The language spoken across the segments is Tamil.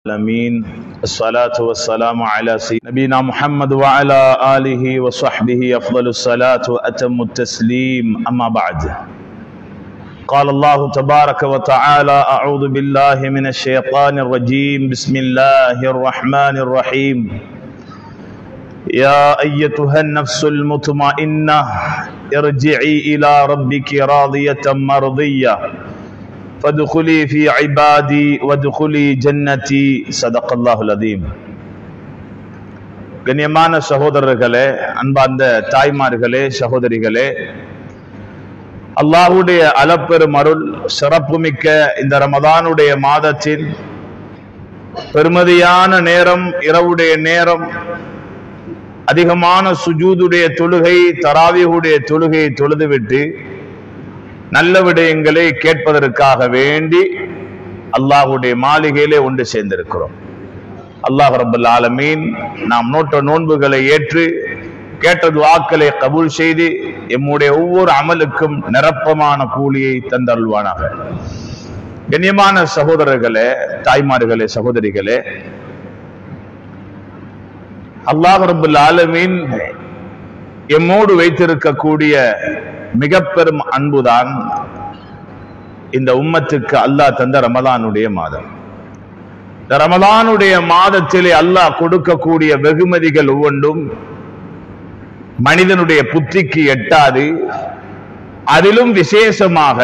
العالمين الصلاة والسلام على نبينا محمد وعلى آله وصحبه أفضل الصلاة وأتم التسليم أما بعد قال الله تبارك وتعالى أعوذ بالله من الشيطان الرجيم بسم الله الرحمن الرحيم يا أيتها النفس المطمئنة ارجعي إلى ربك راضية مرضية فادخلي في عبادي وادخلي جنتي صدق الله العظيم. கண்ணியமான சகோதரர்களே, அன்பார்ந்த தாய்மார்களே, சகோதரிகளே, அல்லாஹ்வுடைய அளப்பெரும் அருள் சிறப்புமிக்க இந்த ரமதானுடைய மாதத்தில் பெருமதியான நேரம், இரவுடைய நேரம், அதிகமான சுஜூதுடைய தொழுகை, தராவீஹுடைய தொழுகையை தொழுதுவிட்டு நல்ல விடயங்களை கேட்பதற்காக வேண்டி அல்லாஹ்வுடைய மாளிகையிலே ஒன்று சேர்ந்திருக்கிறோம். அல்லாஹ் ரப்பல் ஆலமீன் நாம் நோட்ட நோன்புகளை ஏற்று கேட்ட துஆக்களை கபூல் செய்து எம்முடைய ஒவ்வொரு அமலுக்கும் நிரப்பமான கூலியை தந்தருள்வானாக. கண்ணியமான சகோதரர்களே, தாய்மார்களே, சகோதரிகளே, அல்லாஹ் ரப்பல் ஆலமீன் எம்மோடு வைத்திருக்கக்கூடிய மிக பெரும் அன்புதான் இந்த உம்மத்துக்கு அல்லாஹ் தந்த ரமலானுடைய மாதம். இந்த ரமலானுடைய மாதத்திலே அல்லாஹ் கொடுக்கக்கூடிய வெகுமதிகள் ஒவ்வொன்றும் மனிதனுடைய புத்திக்கு எட்டாது. அதிலும் விசேஷமாக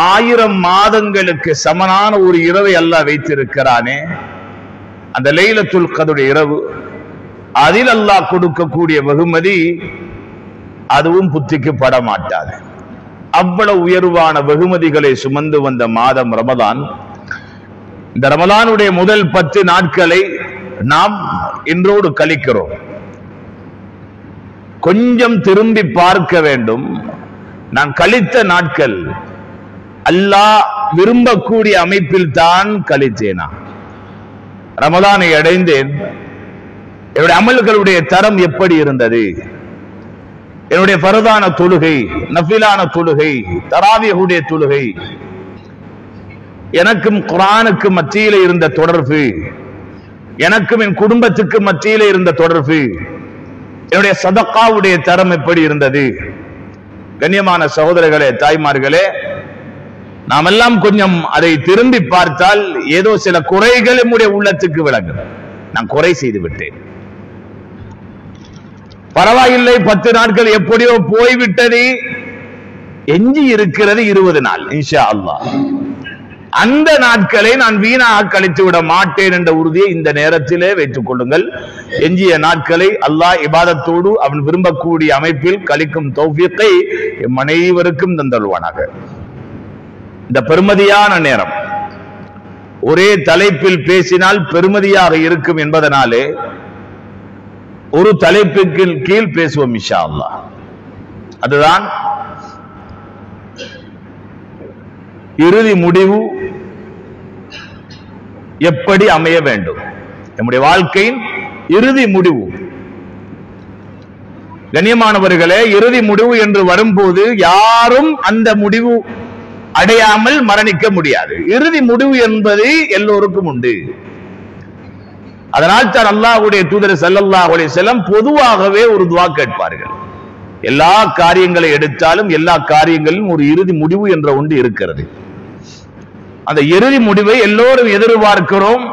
1000 மாதங்களுக்கு சமனான ஒரு இரவை அல்லாஹ் வைத்திருக்கிறானே, அந்த லைலத்துல் கத்ருடைய இரவு, அதில் அல்லாஹ் கொடுக்கக்கூடிய வெகுமதி அதுவும் புத்திக்கு பட மாட்டாது. அவ்வளவு உயர்வான வெகுமதிகளை சுமந்து வந்த மாதம் ரமலான். இந்த ரமலானுடைய முதல் 10 நாட்களை நாம் இன்றோடு கழிக்கிறோம். கொஞ்சம் திரும்பி பார்க்க வேண்டும். நான் கழித்த நாட்கள் அல்லாஹ் விரும்பக்கூடிய அமைப்பில் தான் கழித்தேனா? ரமலானை அடைந்தேன், என்னுடைய அமல்களுடைய தரம் எப்படி இருந்தது? என்னுடைய ஃபர்தான தொழுகை, நஃபிலான தொழுகை, தராவீஹுடைய தொழுகை, எனக்கும் குர்ஆனுக்கும் மத்தியிலே இருந்த தொடர்பு, எனக்கும் என் குடும்பத்துக்கு மத்தியிலே இருந்த தொடர்பு, என்னுடைய சதக்காவுடைய தரம் எப்படி இருந்தது? கண்ணியமான சகோதரர்களே, தாய்மார்களே, நாம் எல்லாம் கொஞ்சம் அதை திரும்பி பார்த்தால் ஏதோ சில குறைகள் நம்முடைய உள்ளத்துக்கு விளங்கும். நான் குறை செய்து விட்டேன், பரவாயில்லை, 10 நாட்கள் எப்படியோ போய்விட்டது, எஞ்சி இருக்கிறது 20 நாள் இன்ஷா அல்லாஹ். அந்த நாட்களை நான் வீணாக கழித்து விட மாட்டேன் என்ற உறுதியை இந்த நேரத்திலே வைத்துக் கொள்ளுங்கள். எஞ்சிய நாட்களை அல்லாஹ் இபாதத்தோடு அவன் விரும்பக்கூடிய அமைப்பில் கழிக்கும் தௌஃபீக்கை எம் அனைவருக்கும் தந்தருள்வானாக. இந்த பெருமதியான நேரம் ஒரே தலைப்பில் பேசினால் பெருமதியாக இருக்கும் என்பதனாலே ஒரு தலைப்புக்கு கீழ் பேசுவோம் இன்ஷா அல்லாஹ். அதுதான் இறுதி முடிவு எப்படி அமைய வேண்டும், நம்முடைய வாழ்க்கையின் இறுதி முடிவு. கண்ணியமானவர்களே, இறுதி முடிவு என்று வரும்போது யாரும் அந்த முடிவு அடையாமல் மரணிக்க முடியாது. இறுதி முடிவு என்பது எல்லோருக்கும் உண்டு. அதனால் தான் அல்லாஹ்வுடைய தூதர் ஸல்லல்லாஹு அலைஹி வஸல்லம் பொதுவாகவே ஒரு துஆ கேட்பார்கள். எல்லா காரியங்களை எடுத்தாலும் எல்லா காரியங்களிலும் ஒரு இறுதி முடிவு என்ற ஒன்று இருக்கிறது. அந்த இறுதி முடிவை எல்லோரும் எதிர்பார்க்கிறோம்,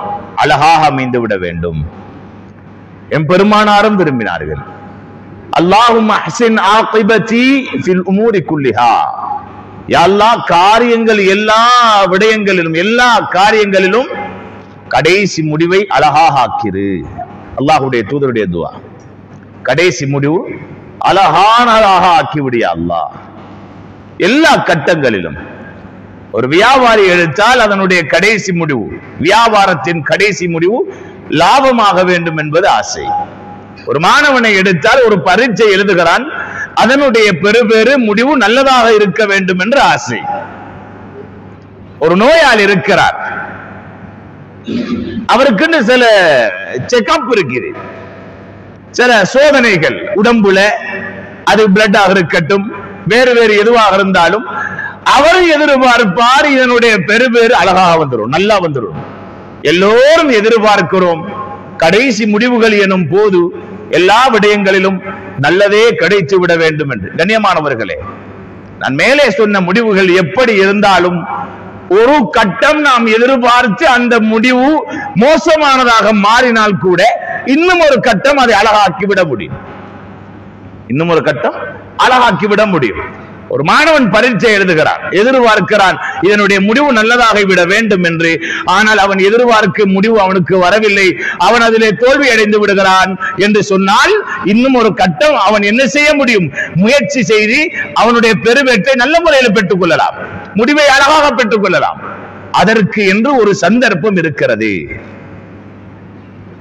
அழகாக அமைந்து விட வேண்டும். எம் பெருமானாரும் விரும்பினார்கள், அல்லாஹும்ம அஹ்சின் ஆகிபதி ஃபில் உமூரி குல்லிஹா, யா அல்லாஹ், காரியங்கள் எல்லா விடயங்களிலும் எல்லா காரியங்களிலும் கடைசி முடிவை அழகாக ஆக்கிரு. அல்லாஹ்வுடைய தூதருடைய துஆ, கடைசி முடிவு அழகானதாக ஆக்கிவிடியா அல்லாஹ். எல்லா கட்டங்களிலும் ஒரு வியாபாரி எடுத்தால் அதனுடைய கடைசி முடிவு, வியாபாரத்தின் கடைசி முடிவு லாபமாக வேண்டும் என்பது ஆசை. ஒரு மாணவனை எடுத்தால் ஒரு பரீட்சை எழுதுகிறான், அதனுடைய பெரு முடிவு நல்லதாக இருக்க வேண்டும் என்று ஆசை. ஒரு நோயாளி இருக்கிறார், அவருக்குன்னு சில செக்அப் இருக்குது, சில சோதனைகள் உடம்புல, அது பிளட்டாக இருக்கட்டும், வேறு வேறு எதுவாக இருந்தாலும் அவர் எதிர்பார்ப்பார் இதனுடைய பெரு அழகாக வந்துடும், நல்லா வந்துடும். எல்லோரும் எதிர்பார்க்கிறோம் கடைசி முடிவுகள் எனும் போது எல்லா விடயங்களிலும் நல்லதே கிடைத்து விட வேண்டும் என்று. கண்ணியமானவர்களே, நான் மேலே சொன்ன முடிவுகள் எப்படி இருந்தாலும் ஒரு கட்டம் நாம் எதிர்பார்த்து அந்த முடிவு மோசமானதாக மாறினால் கூட இன்னும் ஒரு கட்டம் அதை அழகாக்கிவிட முடியும். இன்னும் ஒரு கட்டம் அழகாக்கிவிட முடியும். ஒரு மாணவன் பரீட்சை எழுதுகிறான், எதிர்பார்க்கிறான் இதனுடைய முடிவு நல்லதாக விட வேண்டும் என்று. ஆனால் அவன் எதிர்பார்க்கும் முடிவு அவனுக்கு வரவில்லை, அவன் அதிலே தோல்வி அடைந்து விடுகிறான் என்று சொன்னால் இன்னும் ஒரு கட்டம் அவன் என்ன செய்ய முடியும்? முயற்சி செய்து அவனுடைய பெருவெற்றை நல்ல முறையில் பெற்றுக் கொள்ளலாம், முடிவை அழகாக பெற்றுக் கொள்ளலாம். அதற்கு என்று ஒரு சந்தர்ப்பம் இருக்கிறது.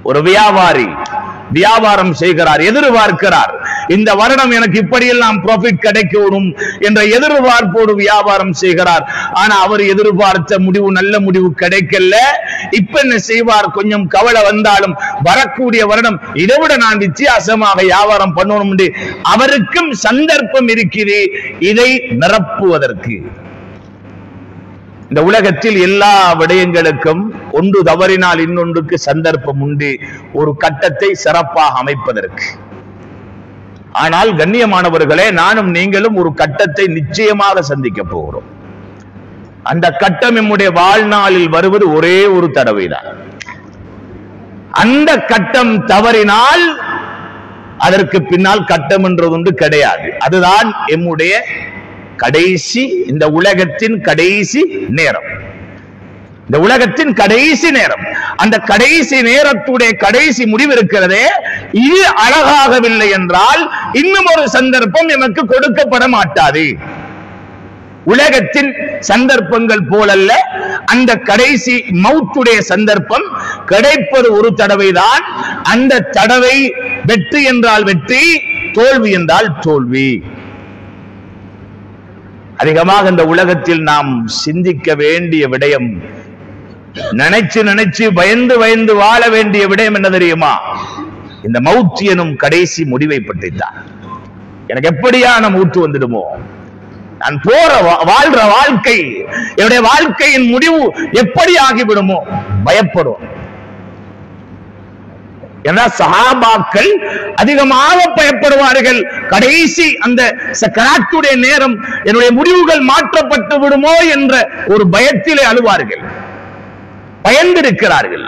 ஒரு வியாபாரி வியாபாரம் செய்கிறார், எதிர்பார்க்கிறார் இந்த வருடம் எனக்கு இப்படியெல்லாம் ப்ராஃபிட் கிடைக்கணும் என்ற எதிர்பார்ப்போடு வியாபாரம் செய்கிறார். ஆனா அவர் எதிர்பார்த்த முடிவு நல்ல முடிவு கிடைக்கல. இப்ப என்ன செய்வார்? கொஞ்சம் கவலை வந்தாலும் வரக்கூடிய வருடம் இதைவிட நான் வித்தியாசமாக வியாபாரம் பண்ணணும் என்று அவருக்கும் சந்தர்ப்பம் இருக்கிறது இதை நிரப்புவதற்கு. இந்த உலகத்தில் எல்லா விடயங்களுக்கும் ஒன்று தவறினால் இன்னொன்றுக்கு சந்தர்ப்பம் உண்டு, ஒரு கட்டத்தை சிறப்பாக அமைப்பதற்கு. ஆனால் கண்ணியமானவர்களே, நானும் நீங்களும் ஒரு கட்டத்தை நிச்சயமாக சந்திக்க போகிறோம். அந்த கட்டம் நம்முடைய வாழ்நாளில் வருவது ஒரே ஒரு தடவைதான். அந்த கட்டம் தவறினால் அதற்கு பின்னால் கட்டம் என்றது ஒன்று கிடையாது. அதுதான் நம்முடைய கடைசி, இந்த உலகத்தின் கடைசி நேரம், இந்த உலகத்தின் கடைசி நேரம். அந்த கடைசி நேரத்துடைய கடைசி முடிவு இருக்கிறதே, இது அழகாகவில்லை என்றால் இன்னும் ஒரு சந்தர்ப்பம் எனக்கு கொடுக்கப்பட மாட்டாது. உலகத்தின் சந்தர்ப்பங்கள் போலல்ல, அந்த கடைசி மௌத்துடைய சந்தர்ப்பம் கிடைப்பது ஒரு தடவைதான். அந்த தடவை வெற்றி என்றால் வெற்றி, தோல்வி என்றால் தோல்வி. அதிகமாக இந்த உலகத்தில் நாம் சிந்திக்க வேண்டிய விடயம், நினைச்சு நினைச்சு பயந்து பயந்து வாழ வேண்டிய விடயம் என்ன தெரியுமா? இந்த மௌத் எனும் கடைசி முடிவை பற்றித்தான். எனக்கு எப்படியான மௌத்து வந்துடுமோ, நான் போற வாழ்ற வாழ்க்கை, என்னுடைய வாழ்க்கையின் முடிவு எப்படி ஆகிவிடுமோ பயப்படுவோம். சஹாபாக்கள் அதிகமாக பயப்படுவார்கள். கடைசி அந்த சக்கராத்துடைய நேரம் என்னுடைய முடிவுகள் மாற்றப்பட்டு விடுமோ என்ற ஒரு பயத்திலே அழுவார்கள், பயந்திருக்கிறார்கள்.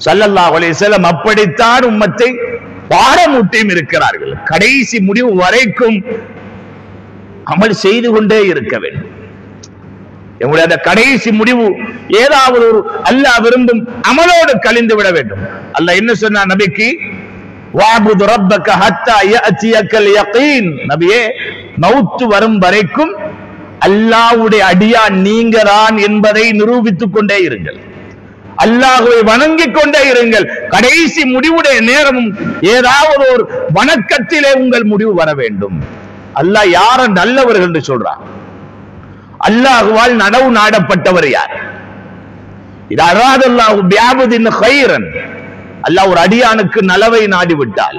ஸல்லல்லாஹு அலைஹி வஸல்லம் அப்படித்தான் உம்மத்தை பாடமூட்டியும் இருக்கிறார்கள். கடைசி முடிவு வரைக்கும் அமல் செய்து கொண்டே இருக்க வேண்டும். எங்களுடைய அந்த கடைசி முடிவு ஏதாவது ஒரு அல்லாஹ் விரும்பும் அமலோடு கழிந்து விட வேண்டும். அல்லாஹ் என்ன சொன்னார் நபிக்கு? வஅபுது ரப்பக ஹத்தா யஅதியக்கல் யகீன். நபியே, மௌத் வரும் வரைக்கும் அல்லாஹ்வுடைய அடியான் நீங்கதான் என்பதை நிரூபித்துக் கொண்டே இருங்கள், அல்லாஹ்வை வணங்கிக் கொண்டே இருங்கள். கடைசி முடிவுடைய நேரமும் ஏதாவது ஒரு வணக்கத்திலே உங்கள் முடிவு வர வேண்டும். அல்லாஹ் யார நல்லவர்கள் என்று சொல்றான்? அல்லாஹ்வால் நனவு நாடப்பட்டவர் யார்? இது அராதல்லாஹு பிஅப்தின் கைரன். அல்லாஹ் ஒரு அடியானுக்கு நலவை நாடிவிட்டால்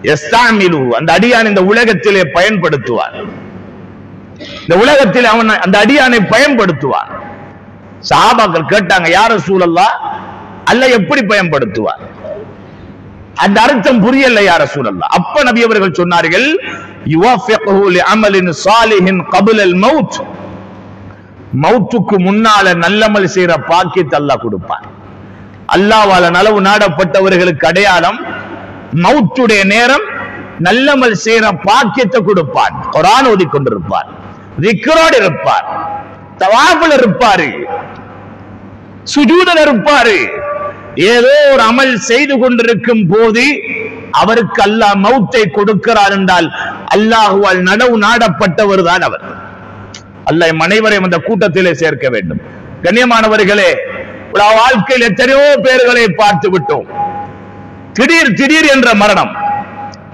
யஸ்தாமிலு, அந்த அடியான் இந்த உலகத்திலே பயன்படுத்துவார். இந்த உலகத்தில் அவன் அந்த அடியானை பயன்படுத்துவார். சஹாபாக்கள் கேட்டாங்க, யா ரசூலல்லாஹ், அல்லாஹ் எப்படி பயன்படுத்துவார்? அந்த அர்த்தம் புரியல யா ரசூலல்லாஹ். அப்ப நபி அவர்கள் சொன்னார்கள், யுவஃபிகுஹு லிஅமலின் ஸாலிஹின் கப்ல அல் மௌத். மௌத்துக்கு முன்னால நல்லமல் செய்யற பாக்கியத்தை அல்லாஹ் கொடுப்பார். அல்லாஹ்வால நலவு நாடப்பட்டவர்களுக்கு அடையாளம் மௌத்துடைய நேரம் நல்லமல் செய்யற பாக்கியத்தை கொடுப்பார். குர்ஆன் ஓதிக் கொண்டிருப்பார், திக்ரோடு இருப்பார், தவாஃபில் இருப்பாரு, சுஜூதில் இருப்பாரு. ஏதோ ஒரு அமல் செய்து கொண்டிருக்கும் போது அவருக்கு அல்லாஹ் மௌத்தை கொடுக்கிறார் என்றால் அல்லாஹ்வால் நனவு நாடப்பட்டவர் தான் அவர். அல்லாஹ் அனைவரையும் அந்த கூட்டத்திலே சேர்க்க வேண்டும். கண்ணியமானவர்களே, வாழ்க்கையில் எத்தனையோ பேர்களை பார்த்து விட்டோம். திடீர் திடீர் என்ற மரணம்,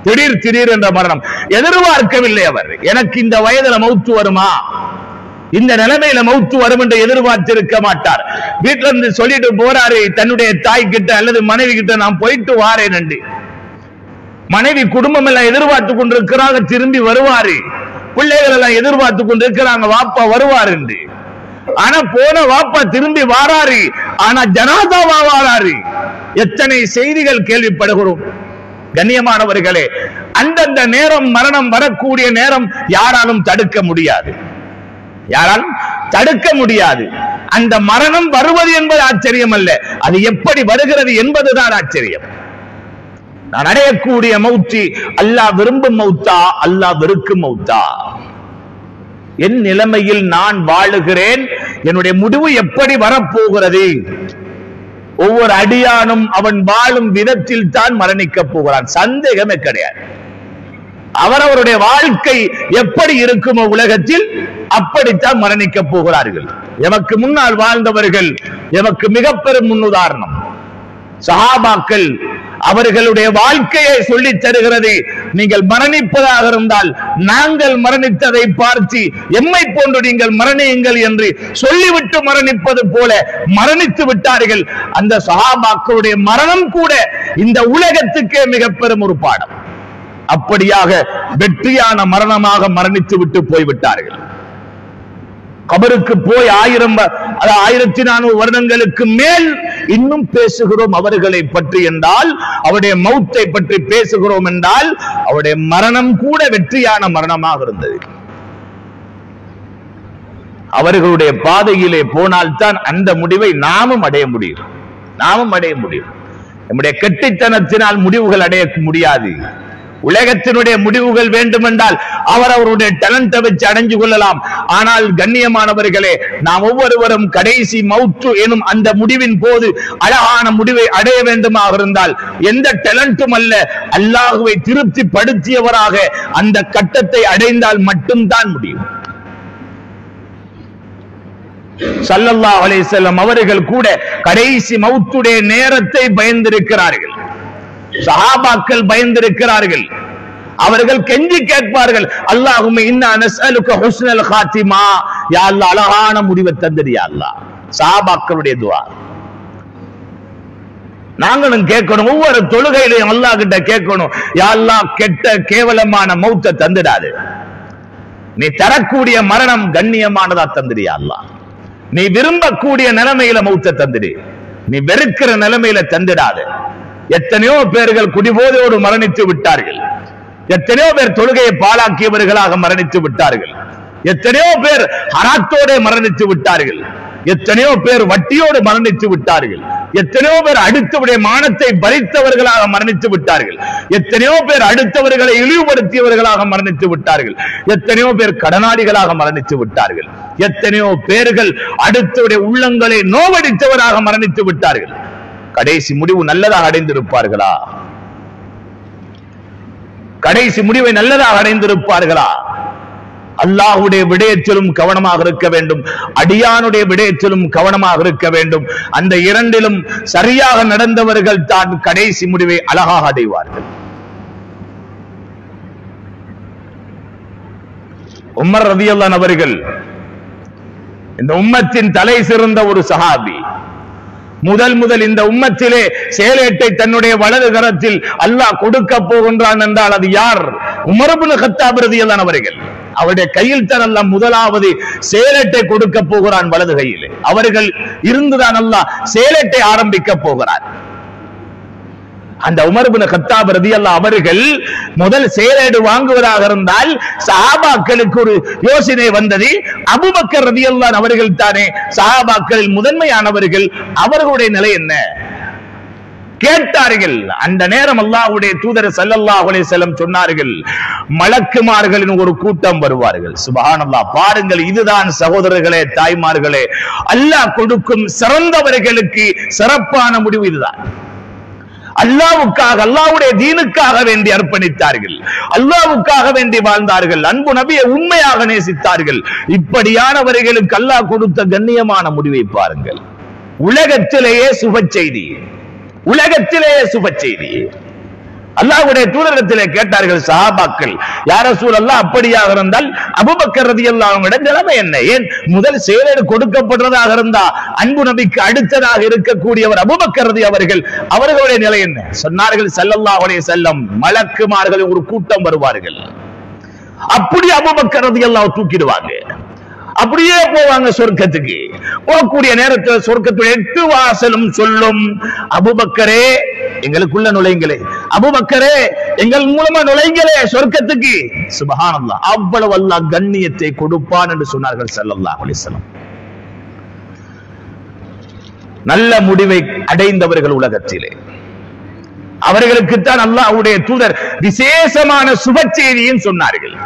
திடீர் திடீர் என்ற மரணம். எதிர்பார்க்கவில்லை அவர். எனக்கு இந்த வயதுல மௌத்து வருமா, இந்த நிலைமையில மௌத்து வரும் என்று எதிர்பார்த்திருக்க மாட்டார். வீட்டுல இருந்து சொல்லிட்டு போறாரு தன்னுடைய தாய் கிட்ட அல்லது மனைவி கிட்ட, நான் போயிட்டு வாரேன் என்று. மனைவி குடும்பம் எல்லாம் எதிர்பார்த்து கொண்டிருக்கிறாங்க, திரும்பி வருவாரு. பிள்ளைகள் எல்லாம் எதிர்பார்த்து கொண்டிருக்கிறாங்க, வாப்பா வருவார் என்று. ஆனா போன வாப்பா திரும்பி வாராரு, ஆனா ஜனாதாவா வாராரு. எத்தனை செய்திகள் கேள்விப்படுகிறோம். கண்ணியமானவர்களே, அந்தந்த நேரம் மரணம் வரக்கூடிய நேரம் யாராலும் தடுக்க முடியாது, யாராலும் தடுக்க முடியாது. அந்த மரணம் வருவது என்பது ஆச்சரியம் அல்ல, அது எப்படி வருகிறது என்பதுதான் ஆச்சரியம். நான் அடையக்கூடிய மௌத்தி அல்லாஹ் விரும்பும் மௌத்தா, அல்லாஹ் வெறுக்கும் மௌத்தா? என் நிலைமையில் நான் வாழுகிறேன், என்னுடைய முடிவு எப்படி வரப்போகிறது? ஒவ்வொரு அடியானும் அவன் வாழும் விதத்தில் தான் மரணிக்க போகிறான், சந்தேகமே கிடையாது. அவரவருடைய வாழ்க்கை எப்படி இருக்குமோ உலகத்தில் அப்படித்தான் மரணிக்க போகிறார்கள். எமக்கு முன்னால் வாழ்ந்தவர்கள் எமக்கு மிக பெரும் முன்னுதாரணம். சஹாபாக்கள் அவர்களுடைய வாழ்க்கையை சொல்லித் தருகிறது. நீங்கள் மரணிப்பதாக இருந்தால் நாங்கள் மரணித்ததை பார்த்து எம்மை போன்று நீங்கள் மரணியுங்கள் என்று சொல்லிவிட்டு மரணிப்பது போல மரணித்து விட்டார்கள். அந்த சஹாபாக்களுடைய மரணம் கூட இந்த உலகத்துக்கே மிக பெரும் ஒரு பாடம். அப்படியாக வெற்றியான மரணமாக மரணித்து விட்டு போய்விட்டார்கள். கபருக்கு போய் 1400 வருடங்களுக்கு மேல் இன்னும் பேசுகிறோம் அவர்களை பற்றி என்றால், அவருடைய மௌத்தை பற்றி பேசுகிறோம் என்றால், அவருடைய மரணம் கூட வெற்றியான மரணமாக இருந்தது. அவர்களுடைய பாதையிலே போனால்தான் அந்த முடிவை நாமும் அடைய முடியும். நம்முடைய கெட்டித்தனத்தினால் முடிவுகள் அடைய முடியாது. உலகத்தினுடைய முடிவுகள் வேண்டுமென்றால் அவரவருடைய டேலண்ட்டை வச்சு அடைஞ்சு கொள்ளலாம். ஆனால் கண்ணியமானவர்களே, நாம் ஒவ்வொருவரும் கடைசி மௌத்து எனும் அந்த முடிவின் போது அழகான முடிவை அடைய வேண்டுமாக இருந்தால் எந்த டேலண்ட்டும் அல்ல, அல்லாஹ்வை திருப்தி படுத்தியவராக அந்த கட்டத்தை அடைந்தால் மட்டும்தான் முடியும். ஸல்லல்லாஹு அலைஹி வஸல்லம் அவர்கள் கூட கடைசி மௌத்துடைய நேரத்தை பயந்திருக்கிறார்கள். சஹாபாக்கள் பயந்திருக்கிறார்கள். அவர்கள் கெஞ்சி கேட்பார்கள், அல்லாஹும்ம இன்னா நஸ்அலுக ஹுஸ்னல் காத்திமா, யா அல்லாஹ் அழகான முடிவை தந்திரு யா அல்லாஹ். சஹாபாக்களுடைய துஆ நாங்களும் கேட்கணும். ஒவ்வொரு தொழுகையிலையும் அல்லாஹ் கிட்ட கேட்கணும், யா அல்லாஹ் கெட்ட கேவலமான மௌத்தை தந்திடாது. நீ தரக்கூடிய மரணம் கண்ணியமானதா தந்திரு யா அல்லாஹ். நீ விரும்பக்கூடிய நிலைமையில மௌத்தை தந்திரு, நீ வெறுக்கிற நிலைமையில தந்திடாது. எத்தனையோ பேர்கள் குடிபோதையோடு மரணித்து விட்டார்கள். எத்தனையோ பேர் தொழுகையை பாழாக்கியவர்களாக மரணித்து விட்டார்கள். எத்தனையோ பேர் ஹராத்தோடு மரணித்து விட்டார்கள். எத்தனையோ பேர் வட்டியோடு மரணித்து விட்டார்கள். எத்தனையோ பேர் அடுத்தவருடைய மானத்தை பறித்தவர்களாக மரணித்து விட்டார்கள். எத்தனையோ பேர் அடுத்தவர்களை இழிவுபடுத்தியவர்களாக மரணித்து விட்டார்கள். எத்தனையோ பேர் கடனாளிகளாக மரணித்து விட்டார்கள். எத்தனையோ பேர்கள் அடுத்தவருடைய உள்ளங்களை நோவடித்தவராக மரணித்து விட்டார்கள். கடைசி முடிவு நல்லதாக அடைந்திருப்பார்களா? கடைசி முடிவை நல்லதாக அடைந்திருப்பார்களா? அல்லாஹ்வுடைய விடயத்திலும் கவனமாக இருக்க வேண்டும், அடியானுடைய விடயத்திலும் கவனமாக இருக்க வேண்டும். அந்த இரண்டிலும் சரியாக நடந்தவர்கள் தான் கடைசி முடிவை அழகாக அடைவார்கள். உமர் ரலியல்லாஹு அவர்கள் இந்த உம்மத்தின் தலை சிறந்த ஒரு சஹாபி. முதல் இந்த உம்மத்திலே சேலேட்டை தன்னுடைய வலது கரத்தில் அல்லாஹ் கொடுக்க போகின்றான் என்றால் அது யார்? உமர் இப்னு கத்தாப் ரலியல்லாஹு அவர்கள். அவருடைய கையில் தான் அல்லாஹ் முதலாவது சேலேட்டை கொடுக்க போகிறான், வலது கையில். அவர்கள் இருந்துதான் அல்லாஹ் சேலேட்டை ஆரம்பிக்க போகிறார். அந்த உமர் இப்னு கத்தாப் ரலியல்லாஹு அவர்கள் முதல் சேலேடு வாங்குவதாக இருந்தால் சஹாபாக்களுக்கு ஒரு யோசனை வந்தது. அபூபக்கர் ரலியல்லாஹு அவர்கள் தானே சஹாபாக்களில் முதன்மையானவர்கள், அவர்களுடைய நிலை என்ன கேட்டார்கள். அந்த நேரம் அல்லாஹ்வுடைய தூதர் ஸல்லல்லாஹு அலைஹி வஸல்லம் சொன்னார்கள், மலக்குமார்களின் ஒரு கூட்டம் வருவார்கள். சுப்ஹானல்லாஹ், பாருங்கள், இதுதான் சகோதரர்களே, தாய்மார்களே, அல்லாஹ் கொடுக்கும் சிறந்தவர்களுக்கு சிறப்பான முடிவு இதுதான். அல்லாஹ்வுக்காக, அல்லாஹ்வுடைய தீனுக்காக வேண்டி அர்ப்பணித்தார்கள், அல்லாஹ்வுக்காக வேண்டி வாழ்ந்தார்கள், அன்பு நபியை உண்மையாக நேசித்தார்கள். இப்படியானவர்களுக்கு அல்லாஹ் கொடுத்த கண்ணியமான முடிவை பாருங்கள். உலகத்திலேயே சுப செய்தி, உலகத்திலேயே சுப செய்தி. அல்லாஹ்வுடைய தூதரிடத்திலே கேட்டார்கள் சஹாபாக்கள், யா ரசூலல்லாஹ், அப்படியாக இருந்தால் அபூபக்கர் ரலியல்லாஹு அன்ஹு நிலைமை என்ன? ஏன் முதல் சேலேடு கொடுக்கப்படுறதாக இருந்தா அன்பு நபிக்கு அடுத்ததாக இருக்கக்கூடியவர் அபூபக்கர் அவர்கள், அவர்களுடைய நிலை என்ன? சொன்னார்கள் ஸல்லல்லாஹு அலைஹி வஸல்லம், மலக்குமார்கள் ஒரு கூட்டம் வருவார்கள், அப்படி அபூபக்கர் ரலியல்லாஹு தூக்கிடுவாங்க. அப்படியே போவாங்க சொர்க்கத்துக்கு. போகக்கூடிய நேரத்தில் சொர்க்கத்துடைய 8 வாசலும் சொல்லும், அபூபக்கரே எங்களுக்குள்ள நுழைங்களே, அபூபக்கரே எங்கள் மூலமா நுழைங்களே சொர்க்கத்துக்கு. சுப்ஹானல்லாஹ், அவ்வளவு அல்லாஹ் கண்ணியத்தை கொடுப்பான் என்று சொன்னார்கள் ஸல்லல்லாஹு அலைஹி வஸல்லம். நல்ல முடிவை அடைந்தவர்கள் உலகத்திலே, அவர்களுக்குத்தான் அல்லாஹ்வுடைய தூதர் விசேஷமான சுப செய்தியும் சொன்னார்கள்.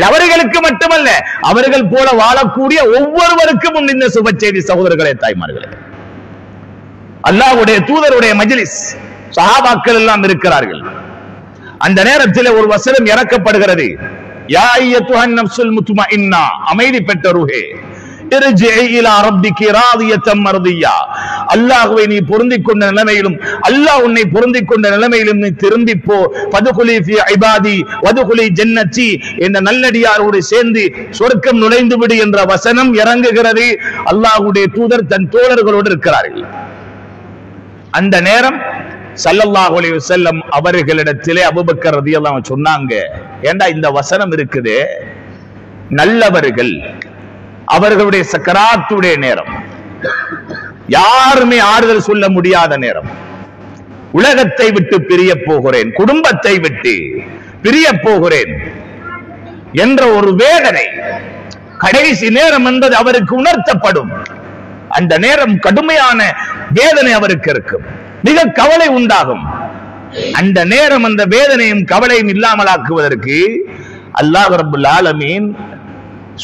அவர்களுக்கு மட்டுமல்ல, அவர்கள் போல வாழக்கூடிய ஒவ்வொருவருக்கும் இந்த சுப செய்தி. சகோதரர்களே, தாய்மார்களே, அல்லாஹ்வுடைய தூதருடைய மஜ்லிஸ், சஹாபாக்கள் எல்லாம் இருக்கிறார்கள். அந்த நேரத்தில் ஒரு வசனம் இறக்கப்படுகிறது, யா அய்யத்துஹன் நஃப்ஸுல் முத்மஇன்னா, அமைதி பெற்ற ரூஹே, இர்ஜிஇ இலா ரப்பிகி ராதியத்தம் மர்தியா, அல்லாஹ்வை நீ பொருந்திக் கொண்ட நிலைமையிலும் அல்லாஹ் உன்னை பொருந்திக் கொண்ட நிலைமையிலும் நீ திரும்பி போ. ஃபதுகுலி ஃபீ இபாதி வதுகுலி ஜன்னதி, என்ற நல்லடியாரோடு சேர்ந்து சொர்க்கம் நுழைந்து விடு என்ற வசனம் இறங்குகிறது. அல்லாஹ்வுடைய தூதர் தன் தோழர்களோடு இருக்கிறார்கள். அந்த நேரம் ஸல்லல்லாஹு அலைஹி வஸல்லம் அவர்களிடத்திலே அபூபக்கர் ரலியல்லாஹு அன்ஹு சொன்னாங்க, ஏண்டா இந்த வசனம் இருக்குது, நல்லவர்கள் அவர்களுடைய சக்கராத்துடைய நேரம், யாருமே ஆறுதல் சொல்ல முடியாத நேரம், உலகத்தை விட்டு பிரிய போகிறேன், குடும்பத்தை விட்டு பிரிய போகிறேன் என்ற ஒரு வேதனை, கடைசி நேரம் என்பது அவருக்கு உணர்த்தப்படும். அந்த நேரம் கடுமையான வேதனை அவருக்கு இருக்கும், மிக கவலை உண்டாகும். அந்த நேரம் அந்த வேதனையும் கவலையும் இல்லாமலாக்குவதற்கு அல்லாஹ் ரப்பல் ஆலமீன்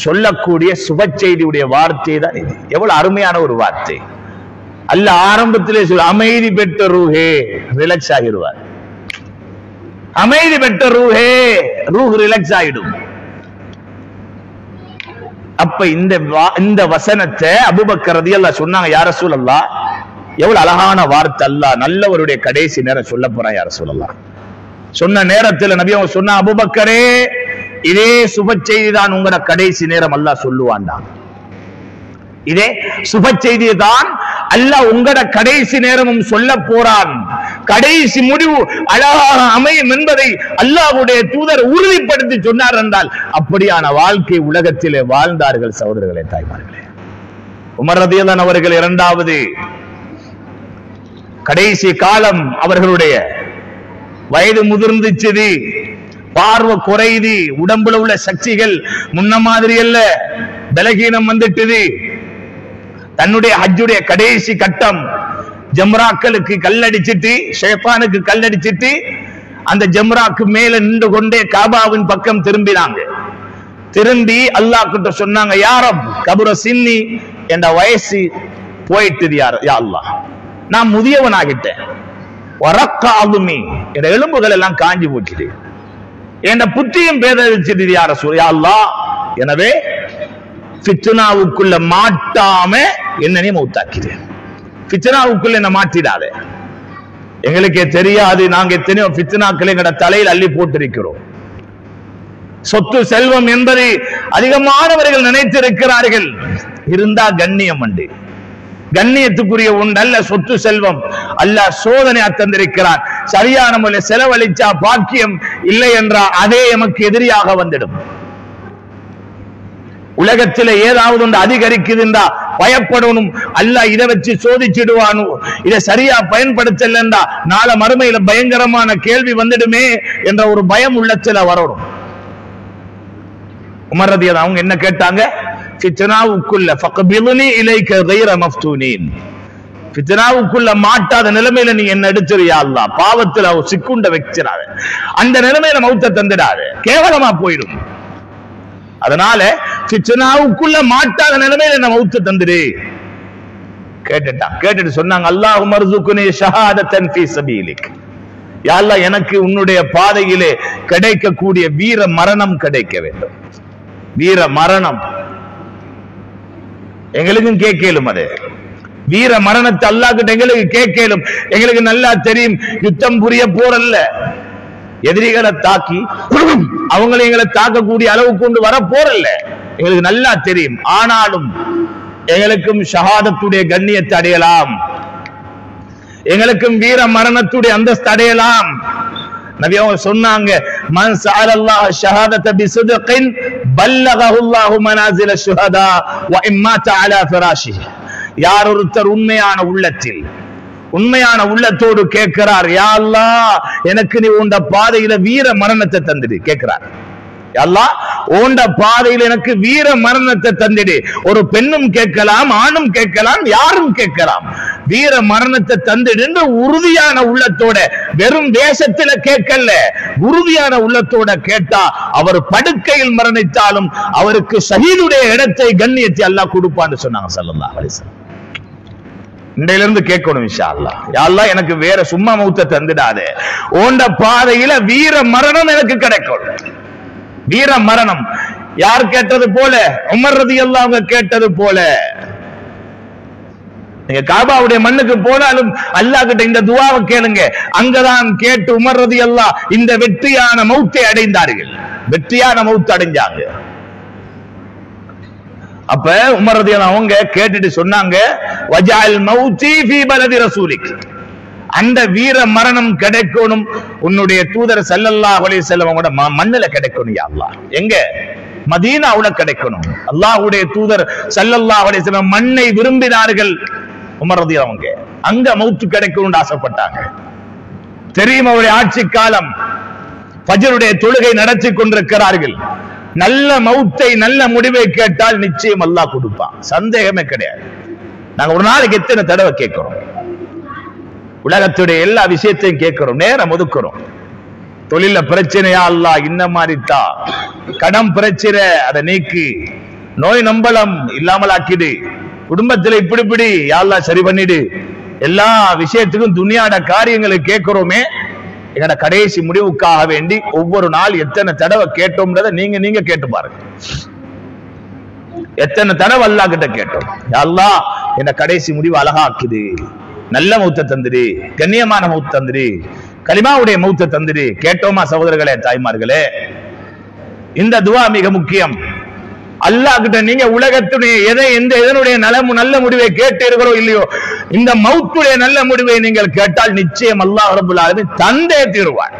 சொல்லக்கூடிய சுப செய்தியுடைய வார்த்தை தான் இது. எவ்வளவு அருமையான ஒரு வார்த்தை! அல்லாஹ் ஆரம்பத்திலே சொல்ல, அமைதி பெற்ற ரூஹே, ரிலாக்ஸ் ஆகிடுவார். அமைதி பெற்ற ரூஹே, ரூஹ் ரிலாக்ஸ் ஆகிடும். அப்ப இந்த வசனத்தை அபூபக்கர் ரலியல்லாஹு சொன்னாங்க, யா ரசூலல்லாஹ், எவ்வளவு அழகான வார்த்தை! அல்லாஹ் நல்லவருடைய கடைசி நேரம் சொல்ல போறான் யா ரசூலல்லாஹ். சொன்ன நேரத்தில் நபி அவங்க சொன்னா, அபூபக்கரே இதே சுப செய்தி தான் உங்களோட கடைசி நேரம் அல்லாஹ் சொல்லுவான்டா. இதே சுப செய்தி தான் அல்லாஹ் உங்களோட கடைசி நேரமும் சொல்ல போறான். கடைசி முடிவு அழகாக அமையும் என்பதை அல்லாஹ்வுடைய தூதர் உறுதிப்படுத்தி சொன்னார் என்றால், அப்படியான வாழ்க்கை உலகத்திலே வாழ்ந்தார்கள். சகோதரர்களே, தாய்மார்களே, உமர் ரலியல்லாஹு அவர்கள் இரண்டாவது கடைசி காலம், அவர்களுடைய வயது முதிர்ந்துச்சு, பார்வை குறையுது, உடம்புல உள்ள சக்திகள் முன்ன மாதிரி அல்ல, பலகீனம் வந்துட்டது. தன்னுடைய ஹஜ்ஜுடைய கடைசி கட்டம், ஜம்ராக்களுக்கு கல்லடிச்சிட்டு, ஷைத்தானுக்கு கல்லடிச்சிட்டு, அந்த ஜம்ராக்கு மேல நின்று கொண்டே காபாவின் பக்கம் திரும்பினாங்க. திரும்பி அல்லாஹ் கிட்ட சொன்னாங்க, யா ரப் கபுர சின்னி, என்ற வயசு போயிட்டு, யா அல்லாஹ் நான் முதியவன் ஆகிட்டேன், என்ற எலும்புகள் எல்லாம் காஞ்சி போச்சுது, என்ற புத்தியும் பேதளிச்சது, யா ரசூல், யா அல்லாஹ், எனவே ஃபித்னாவுக்குள்ள மாட்டாம என்னையும் மௌத்தாக்கிடு, ஃபித்னாவுக்குள்ள என்ன மாட்டிடாத. எங்களுக்கே தெரியாது, நாங்க எத்தனையோ ஃபித்னாக்களை எங்கட தலையில் அள்ளி போட்டிருக்கிறோம். சொத்து செல்வம் என்பதை அதிகமானவர்கள் நினைத்திருக்கிறார்கள். இருந்தா கண்ணியம் உண்டு, கண்ணியத்துக்குரிய ஒன்றல்ல சொத்து செல்வம். அல்லாஹ் சோதனை தந்திருக்கிறான். சரியான முறையில் செலவழிச்சா பாக்கியம், இல்லை என்றால் அதே எமக்கு எதிரியாக வந்துடும். உலகத்தில் ஏதாவது ஒன்று அதிகரிக்குதுன்றா பயப்படணும், அல்லாஹ் இதை வச்சு சோதிச்சிடுவானோ, இதை சரியா பயன்படுத்தலன்றா நாளை மறுமையில பயங்கரமான கேள்வி வந்துடுமே என்ற ஒரு பயம் உள்ளத்துல வரணும். உமர் ரலியல்லாஹு அவங்க என்ன கேட்டாங்க, ஃபித்னாவுக்குள்ள ஃபக்பில்னி இலைக கைர மஃப்தூனின், ஃபித்னாவுக்குள்ள மாட்டாத நிலைமையில நீ என்ன எடுத்துரு யா அல்லாஹ், பாவத்துல சிக்குண்ட வச்சிடாத, அந்த நிலைமையில மௌத்த தந்துடாத, கேவலமா போயிடும். அதனால ஃபித்னாவுக்குள்ள மாட்டாத நிலைமையில என்ன மௌத்த தந்துடு கேட்டுட்டான். கேட்டுட்டு சொன்னாங்க, அல்லாஹும்ம ர்ஸுக்னி ஷஹாதத்தன் ஃபீ ஸபீலிக், யா அல்லாஹ் எனக்கு உன்னுடைய பாதையிலே கிடைக்கக்கூடிய வீர மரணம் கிடைக்க வேண்டும். வீர மரணம் எங்களுக்கும் கேட்கலும், அது வீர மரணத்தை அல்லாஹ் கிட்ட எங்களுக்கு கேட்கலும். எங்களுக்கு நல்லா தெரியும், யுத்தம் புரிய போறல்ல, எதிரிகளை தாக்கி அவங்களை எங்களை தாக்கக்கூடிய அளவு கொண்டு வர போறல்ல, எங்களுக்கு நல்லா தெரியும். ஆனாலும் எங்களுக்கும் ஷஹாதத்துடைய கண்ணியத்தை அடையலாம், எங்களுக்கும் வீர மரணத்துடைய அந்தஸ்து அடையலாம். நபி அவங்க சொன்னாங்க, மன் சஅலல்லாஹ் ஷஹாதத பிஸித்கின் பல்லகஹுல்லாஹு மனாசில ஷுஹதா வ இம்மாத அலா ஃபிராஷிஹி. யார் ஒருத்தர் உண்மையான உள்ளத்தோடு கேட்கிறார், யா அல்லாஹ் எனக்கு நீ உண்ட பாதையில வீர மரணத்தை தந்துடு கேட்கிறார். யா அல்லாஹ் உண்ட பாதையில எனக்கு வீர மரணத்தை தந்துடு. ஒரு பெண்ணும் கேட்கலாம், ஆணும் கேட்கலாம், யாரும் கேட்கலாம். வீர மரணத்தை தந்துடு என்று உறுதியான உள்ளத்தோட, வெறும் வேஷத்துல கேட்கல, உறுதியான உள்ளத்தோட கேட்டா அவர் படுக்கையில் மரணித்தாலும் அவருக்கு ஷஹீதுடைய இடத்தை, கண்ணியத்தை அல்லாஹ் கொடுப்பான்னு சொன்னாங்க ஸல்லல்லாஹு அலைஹி வஸல்லம். இன்றையிலிருந்து கேட்கணும் இன்ஷா அல்லாஹ். யா அல்லாஹ் எனக்கு வேற சும்மா மௌத்தை தந்துடாதே, ஓண்ட பாதையில வீர மரணம் எனக்கு கிடைக்கும். வீர மரணம் யார் கேட்டது போல? உமர் ரலியல்லாஹு அன்ஹு கேட்டது போல. நீங்க காபாவுடைய மண்ணுக்கு போனாலும் அல்லாஹ் கிட்ட இந்த துஆவை கேளுங்க. அங்கதான் கேட்டு உமர் ரலியல்லாஹு இந்த வெற்றியான மௌத்தை அடைந்தார்கள். வெற்றியான மௌத் அடைஞ்சாங்க. அப்ப உமர் ரலியல்லாஹு அவங்க கேட்டுட்டு சொன்னாங்க, வஜால் மௌதி ஃபீ பலதி ரசூலிக். அந்த வீர மரணம் கிடைக்கணும் உன்னுடைய தூதர் ஸல்லல்லாஹு அலைஹி வஸல்லம் அவங்களோட மண்ணுல கிடைக்கணும் யா அல்லாஹ். எங்க? மதீனாவுல கிடைக்கணும். அல்லாஹ்வுடைய தூதர் ஸல்லல்லாஹு அலைஹி வஸல்லம் மண்ணை விரும்பினார்கள். உமர் ரலியல்லாஹு அவங்க அங்க மௌத் கிடைக்கணும்னு ஆசைப்பட்டாங்க. தெரியும் அவருடைய ஆட்சி காலம், ஃபஜ்ருடைய தொழுகை நடத்தி கொண்டிருக்கிறார்கள். நல்ல மௌத்தை, நல்ல முடிவை கேட்டால் நிச்சயம் அல்லாஹ் கொடுப்பான், சந்தேகமே கிடையாது. நாங்க ஒரு நாளைக்கு எத்தனை தடவை கேட்கிறோம்? உலகத்துடைய எல்லா விஷயத்தையும் கேட்கிறோம், நேரம் ஒதுக்குறோம். தொழில பிரச்சனையா அல்லாஹ் இந்த மாதிரி தா, கடன் பிரச்சனை அதை நீக்கி, நோய் நம்பலம் இல்லாமல் ஆக்கிடு, குடும்பத்துல இப்படி யா அல்லாஹ் சரி பண்ணிடு. எல்லா விஷயத்துக்கும் துனியாட காரியங்களை கேட்கிறோமே. எங்கட கடைசி முடிவுக்காக வேண்டி ஒவ்வொரு நாள் எத்தனை தடவை கேட்டோம்ன்றத நீங்க கேட்டு பாருங்க. எத்தனை தடவை அல்லாஹ் கிட்ட கேட்டோம், யா அல்லாஹ் என்ன கடைசி முடிவு அழகாக்குது, நல்ல மௌத்த தந்துடு, கண்ணியமான மௌத்த தந்துடு, கலிமாவுடைய மௌத்த தந்துடு. கேட்டோமா சகோதரர்களே, தாய்மார்களே? இந்த துஆ மிக முக்கியம். அல்லாஹ் கிட்ட நீங்க உலகத்துடைய எதனுடைய நல்ல முடிவை கேட்டீர்களோ இல்லையோ, இந்த மௌத்துடைய நல்ல முடிவை நீங்கள் கேட்டால் நிச்சயம் அல்லாஹ் ரப்பல் ஆலமீன் தந்தே தீருவான்.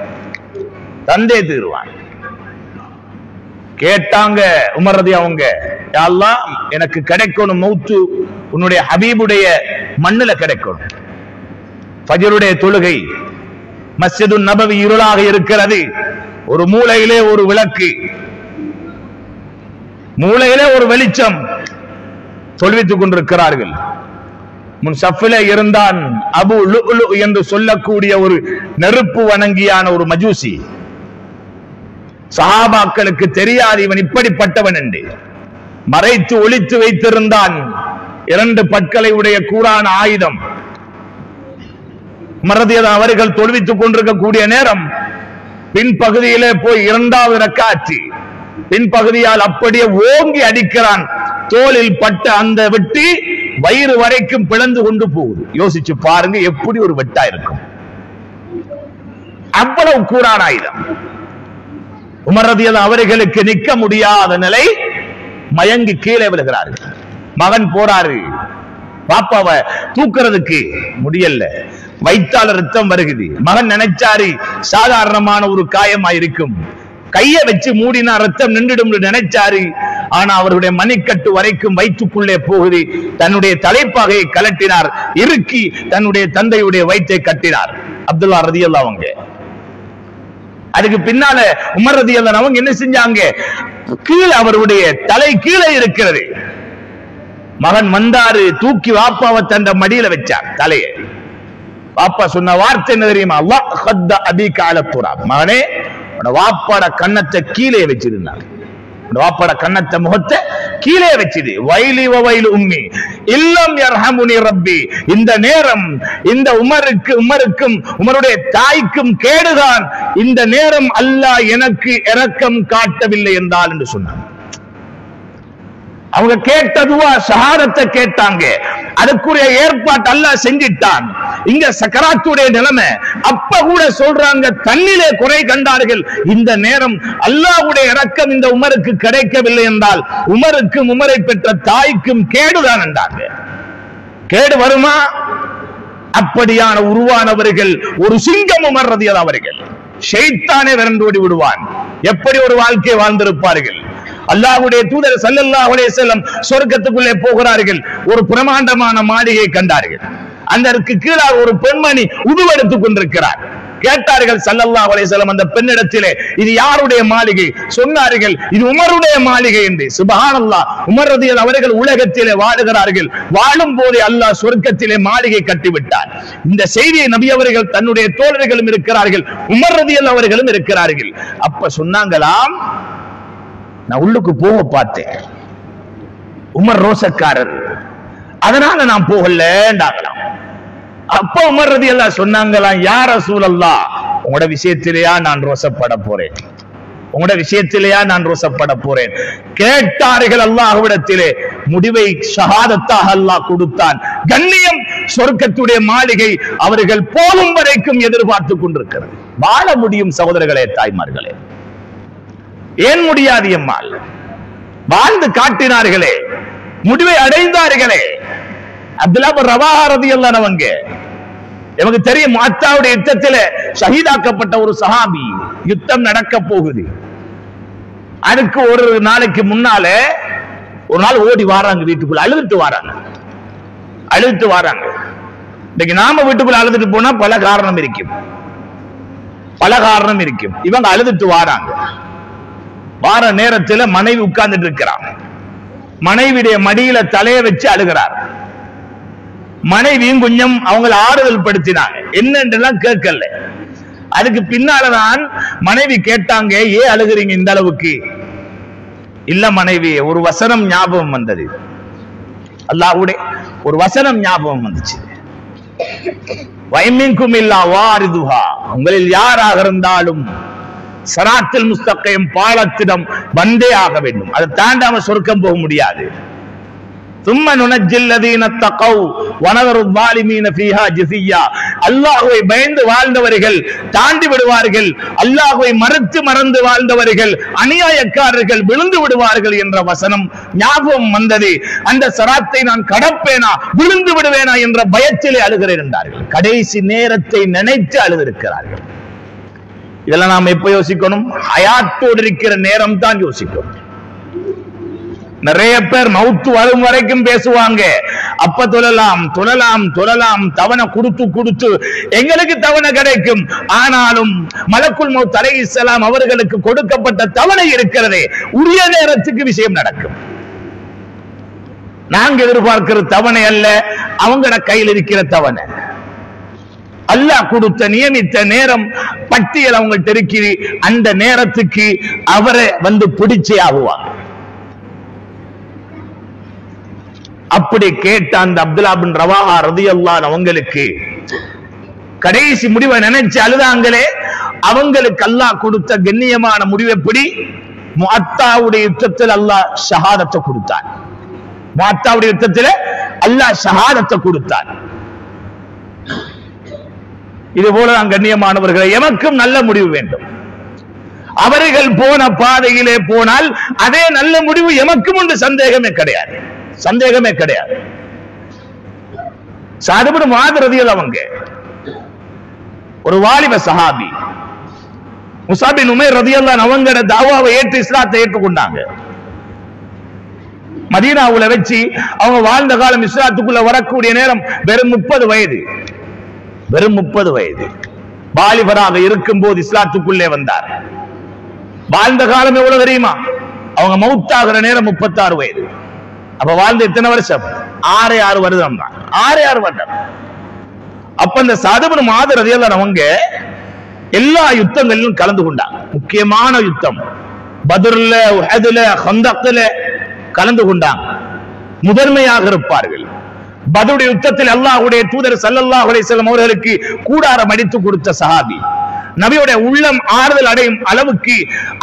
கேட்டாங்க உமர் ரலியல்லாஹு அவங்க, யா அல்லாஹ் எனக்கு கிடைக்கணும் மௌத்து உன்னுடைய ஹபீபுடைய மண்ணுல கிடைக்கணும். ஃபஜ்ருடைய தொழுகை, மஸ்ஜிதுன் நபவி இருளாக இருக்கிறது, ஒரு மூலையிலே ஒரு விளக்கு, மூலையிலே ஒரு வெளிச்சம், தொழுவித்துக் கொண்டிருக்கிறார்கள். முன் சஃபிலே இருந்தான் அபு லுஅ்லு என்று சொல்லக்கூடிய ஒரு நெருப்பு வணங்கியான ஒரு மஜூசி. சஹாபாக்களுக்கு தெரியாது இவன் இப்படிப்பட்டவன் என்று. மறைத்து ஒளித்து வைத்திருந்தான் 2 பற்களை உடைய கூரான ஆயுதம். மறதியதான் அவர்கள் தொழுவித்துக் கொண்டிருக்கக்கூடிய நேரம் பின்பகுதியிலே போய் 2வது ரக்காத் பின்பகுதியால் அப்படியே ஓங்கி அடிக்கிறான். தோளில் பட்ட அந்த வெட்டி வயிறு வரைக்கும் பிளந்து கொண்டு போகுது. யோசிச்சு பாருங்க எப்படி ஒரு வெட்டா இருக்கும். அவ்வளவு கூரான ஆயுதம். உமர் ரலியல்லாஹு அவர்களுக்கு நிற்க முடியாத நிலை, மயங்கி கீழே விழுகிறார்கள். மகன் போறாரு, பாப்பாவை தூக்குறதுக்கு முடியல, வைத்தால ரத்தம் வருகிறது. மகன் நினைச்சாரு சாதாரணமான ஒரு காயமாயிருக்கும், கைய வச்சு மூடினா ரத்தம் நின்றுடும் நினைச்சாரு. ஆனா அவருடைய மணிக்கட்டு வரைக்கும் வயிற்றுக்குள்ளே போகுது. தன்னுடைய தலைப்பாகையை கலட்டினார், இறுக்கி தன்னுடைய தந்தையுடைய வயிற்றை கட்டினார். அப்துல்லா ரலியல்லாஹு அவங்க அதுக்கு பின்னால உமர் ரலியல்லாஹு அவங்க என்ன செஞ்சாங்க? கீழே அவருடைய தலை கீழே இருக்கிறது. மகன் வந்தாரு, தூக்கி வாப்பாவை தந்த மடியில வச்சார் தலையை. வாப்பா சொன்ன வார்த்தை என்ன தெரியுமா? அல்லாஹ் கத்த அபீக அலா துராப். மகனே, வாப்பாட கண்ணத்தை கீழே வச்சிருந்தார். வாப்பாட கண்ணத்தை முகத்தை கீழே வச்சது. வைலி வவைலு உம்மி இல்லம் யர்ஹமுனி ரப்பி. இந்த நேரம் இந்த உமருக்கும் உமருடைய தாய்க்கும் கேடுதான். இந்த நேரம் அல்லாஹ் எனக்கு இரக்கம் காட்டவில்லை என்றால் என்று சொன்னாங்க. அவங்க கேட்ட துஆ ஷஹாதத்தை கேட்டாங்க. அதுக்குரிய ஏற்பாடு அல்லாஹ் செஞ்சிட்டான். இங்க சக்கராத்துடைய நிலைமை. அப்ப கூட சொல்றாங்க, தண்ணிலே குறை கண்டார்கள். இந்த நேரம் அல்லாஹ்வுடைய இரக்கம் இந்த உமருக்கு கிடைக்கவில்லை என்றால் உமருக்கும் உமரை பெற்ற தாய்க்கும் கேடுதான் என்றாங்க. கேடு வருமா? அப்படியான உருவானவர்கள் ஒரு சிங்கம் உமர் ரலியல்லாஹு அவர்கள். ஷைத்தானே விரண்டோடி விடுவான். எப்படி ஒரு வாழ்க்கை வாழ்ந்திருப்பார்கள். அல்லாஹ்வுடைய தூதர் ஸல்லல்லாஹு அலைஹி வஸல்லம் சொர்க்கத்துக்குள்ளே போகிறார்கள். ஒரு பிரமாண்டமான மாளிகை கண்டார்கள். அதற்கு கீழாக ஒரு பெண்மணி உதுவெடுத்துக் கொண்டிருக்கிறார். கேட்டார்கள் ஸல்லல்லாஹு அலைஹி வஸல்லம் அந்த பெண்ணிடத்திலே, இது யாருடைய மாளிகை? சொன்னார்கள், இது உமருடைய மாளிகை என்று. சுப்ஹானல்லாஹ், உமர் ரலியல்லாஹு அவர்கள் உலகத்திலே வாழுகிறார்கள். வாழும் போதே அல்லாஹ் சொர்க்கத்திலே மாளிகை கட்டிவிட்டார். இந்த செய்தியை நபி அவர்கள் தன்னுடைய தோழர்களும் இருக்கிறார்கள், உமர் ரலியல்லாஹு அவர்களும் இருக்கிறார்கள். அப்ப சொன்னாங்களாம், நான் உள்ளுக்கு போக பார்த்தேன், உமர் ரோசக்காரர், அதனால நான் போகலன்றாங்களாம். அப்ப உமர் ரலியல்லாஹு சொன்னாங்களாம், யா ரசூலல்லாஹ், உங்களோட விஷயத்திலேயா நான் ரோசப்பட போறேன்? உங்களோட விஷயத்திலேயா நான் ரோசப்பட போறேன்? கேட்டார்கள் அல்லாஹ்விடத்திலே. முடிவை ஷஹாதத்தாக அல்லாஹ் கொடுத்தான். கண்ணியம், சொர்க்கத்துடைய மாளிகை அவர்கள் போகும் வரைக்கும் எதிர்பார்த்து கொண்டிருக்கிறது. வாழ முடியும் சகோதரர்களே, தாய்மார்களே. ஏன் முடியாது எம்மால்? வாழ்ந்து காட்டினார்களே, முடிவை அடைந்தார்களே. அப்துல்லாஹ் பின் ரவாஹா ரலியல்லாஹு அன்ஹு, நமக்கு தெரியும், முஅத்தாவுடைய யுத்தத்திலே ஷஹீதாக்கப்பட்ட ஒரு சஹாபி. யுத்தம் நடக்க போகுது. அதுக்கு ஒரு நாளைக்கு முன்னால ஒரு நாள் ஓடி வாராங்க வீட்டுக்குள்ள, அழுதுட்டு வாராங்க. இன்னைக்கு நாம வீட்டுக்குள்ள அழுதுட்டு போனா பல காரணம் இருக்கும். இவங்க அழுதுட்டு வாராங்க. வார நேரத்தில் மனைவி உட்கார்ந்துட்டு இருக்கிறாங்க. மனைவியுடைய மடியில தலையை வச்சு அழுகிறார். மனைவியும் கொஞ்சம் அவங்களை ஆறுதல் படுத்தினாங்க, என்னன்றெல்லாம் கேட்கல. அதுக்கு பின்னால்தான் மனைவி கேட்டாங்க, ஏன் அழுகிறீங்க இந்த அளவுக்கு? இல்ல மனைவி, ஒரு வசனம் ஞாபகம் வந்தது. அல்லாஹ்வுடைய ஒரு வசனம் ஞாபகம் வந்துச்சு. வைமின்கும் இல்லா வாரிதுஹா, உங்களில் யாராக இருந்தாலும் ஸிராத்துல் முஸ்தகீம் பாலத்திடம் வந்தே ஆக வேண்டும். அதை தாண்டாம சொர்க்கம் போக முடியாது. ثم ننجي الذين اتقوا ونذر الظالمين فيها جثيا. அல்லாஹ்வை பயந்து வாழ்ந்தவர்கள் தாண்டி விடுவார்கள், அல்லாஹ்வை மறந்து வாழ்ந்தவர்கள் அநியாயக்காரர்கள் விழுந்து விடுவார்கள் என்ற வசனம் ஞாபகம் வந்தது. அந்த ஸிராத்தை நான் கடப்பேனா, விழுந்து விடுவேனா என்ற பயத்திலே அழுகிறேன் என்றார்கள். கடைசி நேரத்தை நினைத்து அழுதிருக்கிறார்கள். இதெல்லாம் நாம் எப்ப யோசிக்கணும்? ஹயாத்தோடு இருக்கிற நேரம் தான் யோசிக்கணும். நிறைய பேர் மவுத்து வரும் வரைக்கும் பேசுவாங்க, அப்ப தொழலாம் தவணை கொடுத்து எங்களுக்கு தவணை கிடைக்கும். ஆனாலும் மலக்குல் மௌத் அலைஹிஸ்ஸலாம் அவர்களுக்கு கொடுக்கப்பட்ட தவணை இருக்கிறதே, உரிய நேரத்துக்கு விஷயம் நடக்கும். நாங்க எதிர்பார்க்கிற தவணை அல்ல, அவங்கள கையில் இருக்கிற தவணை. அல்லாஹ் கொடுத்த நியமித்த நேரம் பட்டியல் அவங்கள்ட்ட இருக்கிற அந்த நேரத்துக்கு அவரை வந்து பிடிச்சே ஆகுவாங்க. அப்படி கேட்ட அந்த அப்துல்லாஹ் பின் ரவாஹா ரலியல்லாஹு அன்ஹு அவங்களுக்கு கடைசி முடிவை நினைச்சு அழுதாங்களே, அவங்களுக்கு அல்லாஹ் கொடுத்த கண்ணியமான முடிவு எப்படி? முஅத்தாவுடைய யுத்தத்தில் அல்லாஹ் ஷஹாதத்தை கொடுத்தான். முஅத்தாவுடைய யுத்தத்தில் அல்லாஹ் ஷஹாதத்தை கொடுத்தான். இது போலதான் கண்ணியமானவர்களை, எமக்கும் நல்ல முடிவு வேண்டும். அவர்கள் போன பாதையிலே போனால் அதே நல்ல முடிவு எமக்கும் உண்டு, சந்தேகமே கிடையாது. சஅத் இப்னு முஆத் ரலியல்லாஹு அவங்க ஒரு வாலிப சஹாபி. முஸஅப் பின் உமைர் ரலியல்லாஹு அன்ஹு அவங்களோட தாவாவை ஏற்று இஸ்லாத்தை ஏற்றுக்கொண்டாங்க. மதீனாவுல வச்சு அவங்க வாழ்ந்த காலம், இஸ்லாத்துக்குள்ள வரக்கூடிய நேரம் வெறும் 30 வயது. வாலிபராக இருக்கும் போது இஸ்லாத்துக்குள்ளே வந்தார். வாழ்ந்த காலம் எவ்வளவு தெரியுமா? அவங்க மௌத்தாகிற நேரம் 36 வயது. அப்ப வாழ்ந்த எத்தனை வருஷம்? 6 வருடம் தான். 6 வருடம். அப்ப இந்த சஅத் இப்னு முஆத் ரலியல்லாஹு அன்ஹு அவங்க எல்லா யுத்தங்களிலும் கலந்து கொண்டாங்க. முக்கியமான யுத்தம் பத்ர்ல, உஹதுல, கந்தக்ல கலந்து கொண்டாங்க. முதன்மையாக இருப்பார்கள். பத்ருடைய யுத்தத்தில் அல்லாஹ்வுடைய தூதர் ஸல்லல்லாஹு அலைஹி வஸல்லம் அவர்களுக்கு கூடாரம் அடித்து கொடுத்த சஹாபி. நபியுடைய உள்ளம் ஆறுதல் அடையும் அளவுக்கு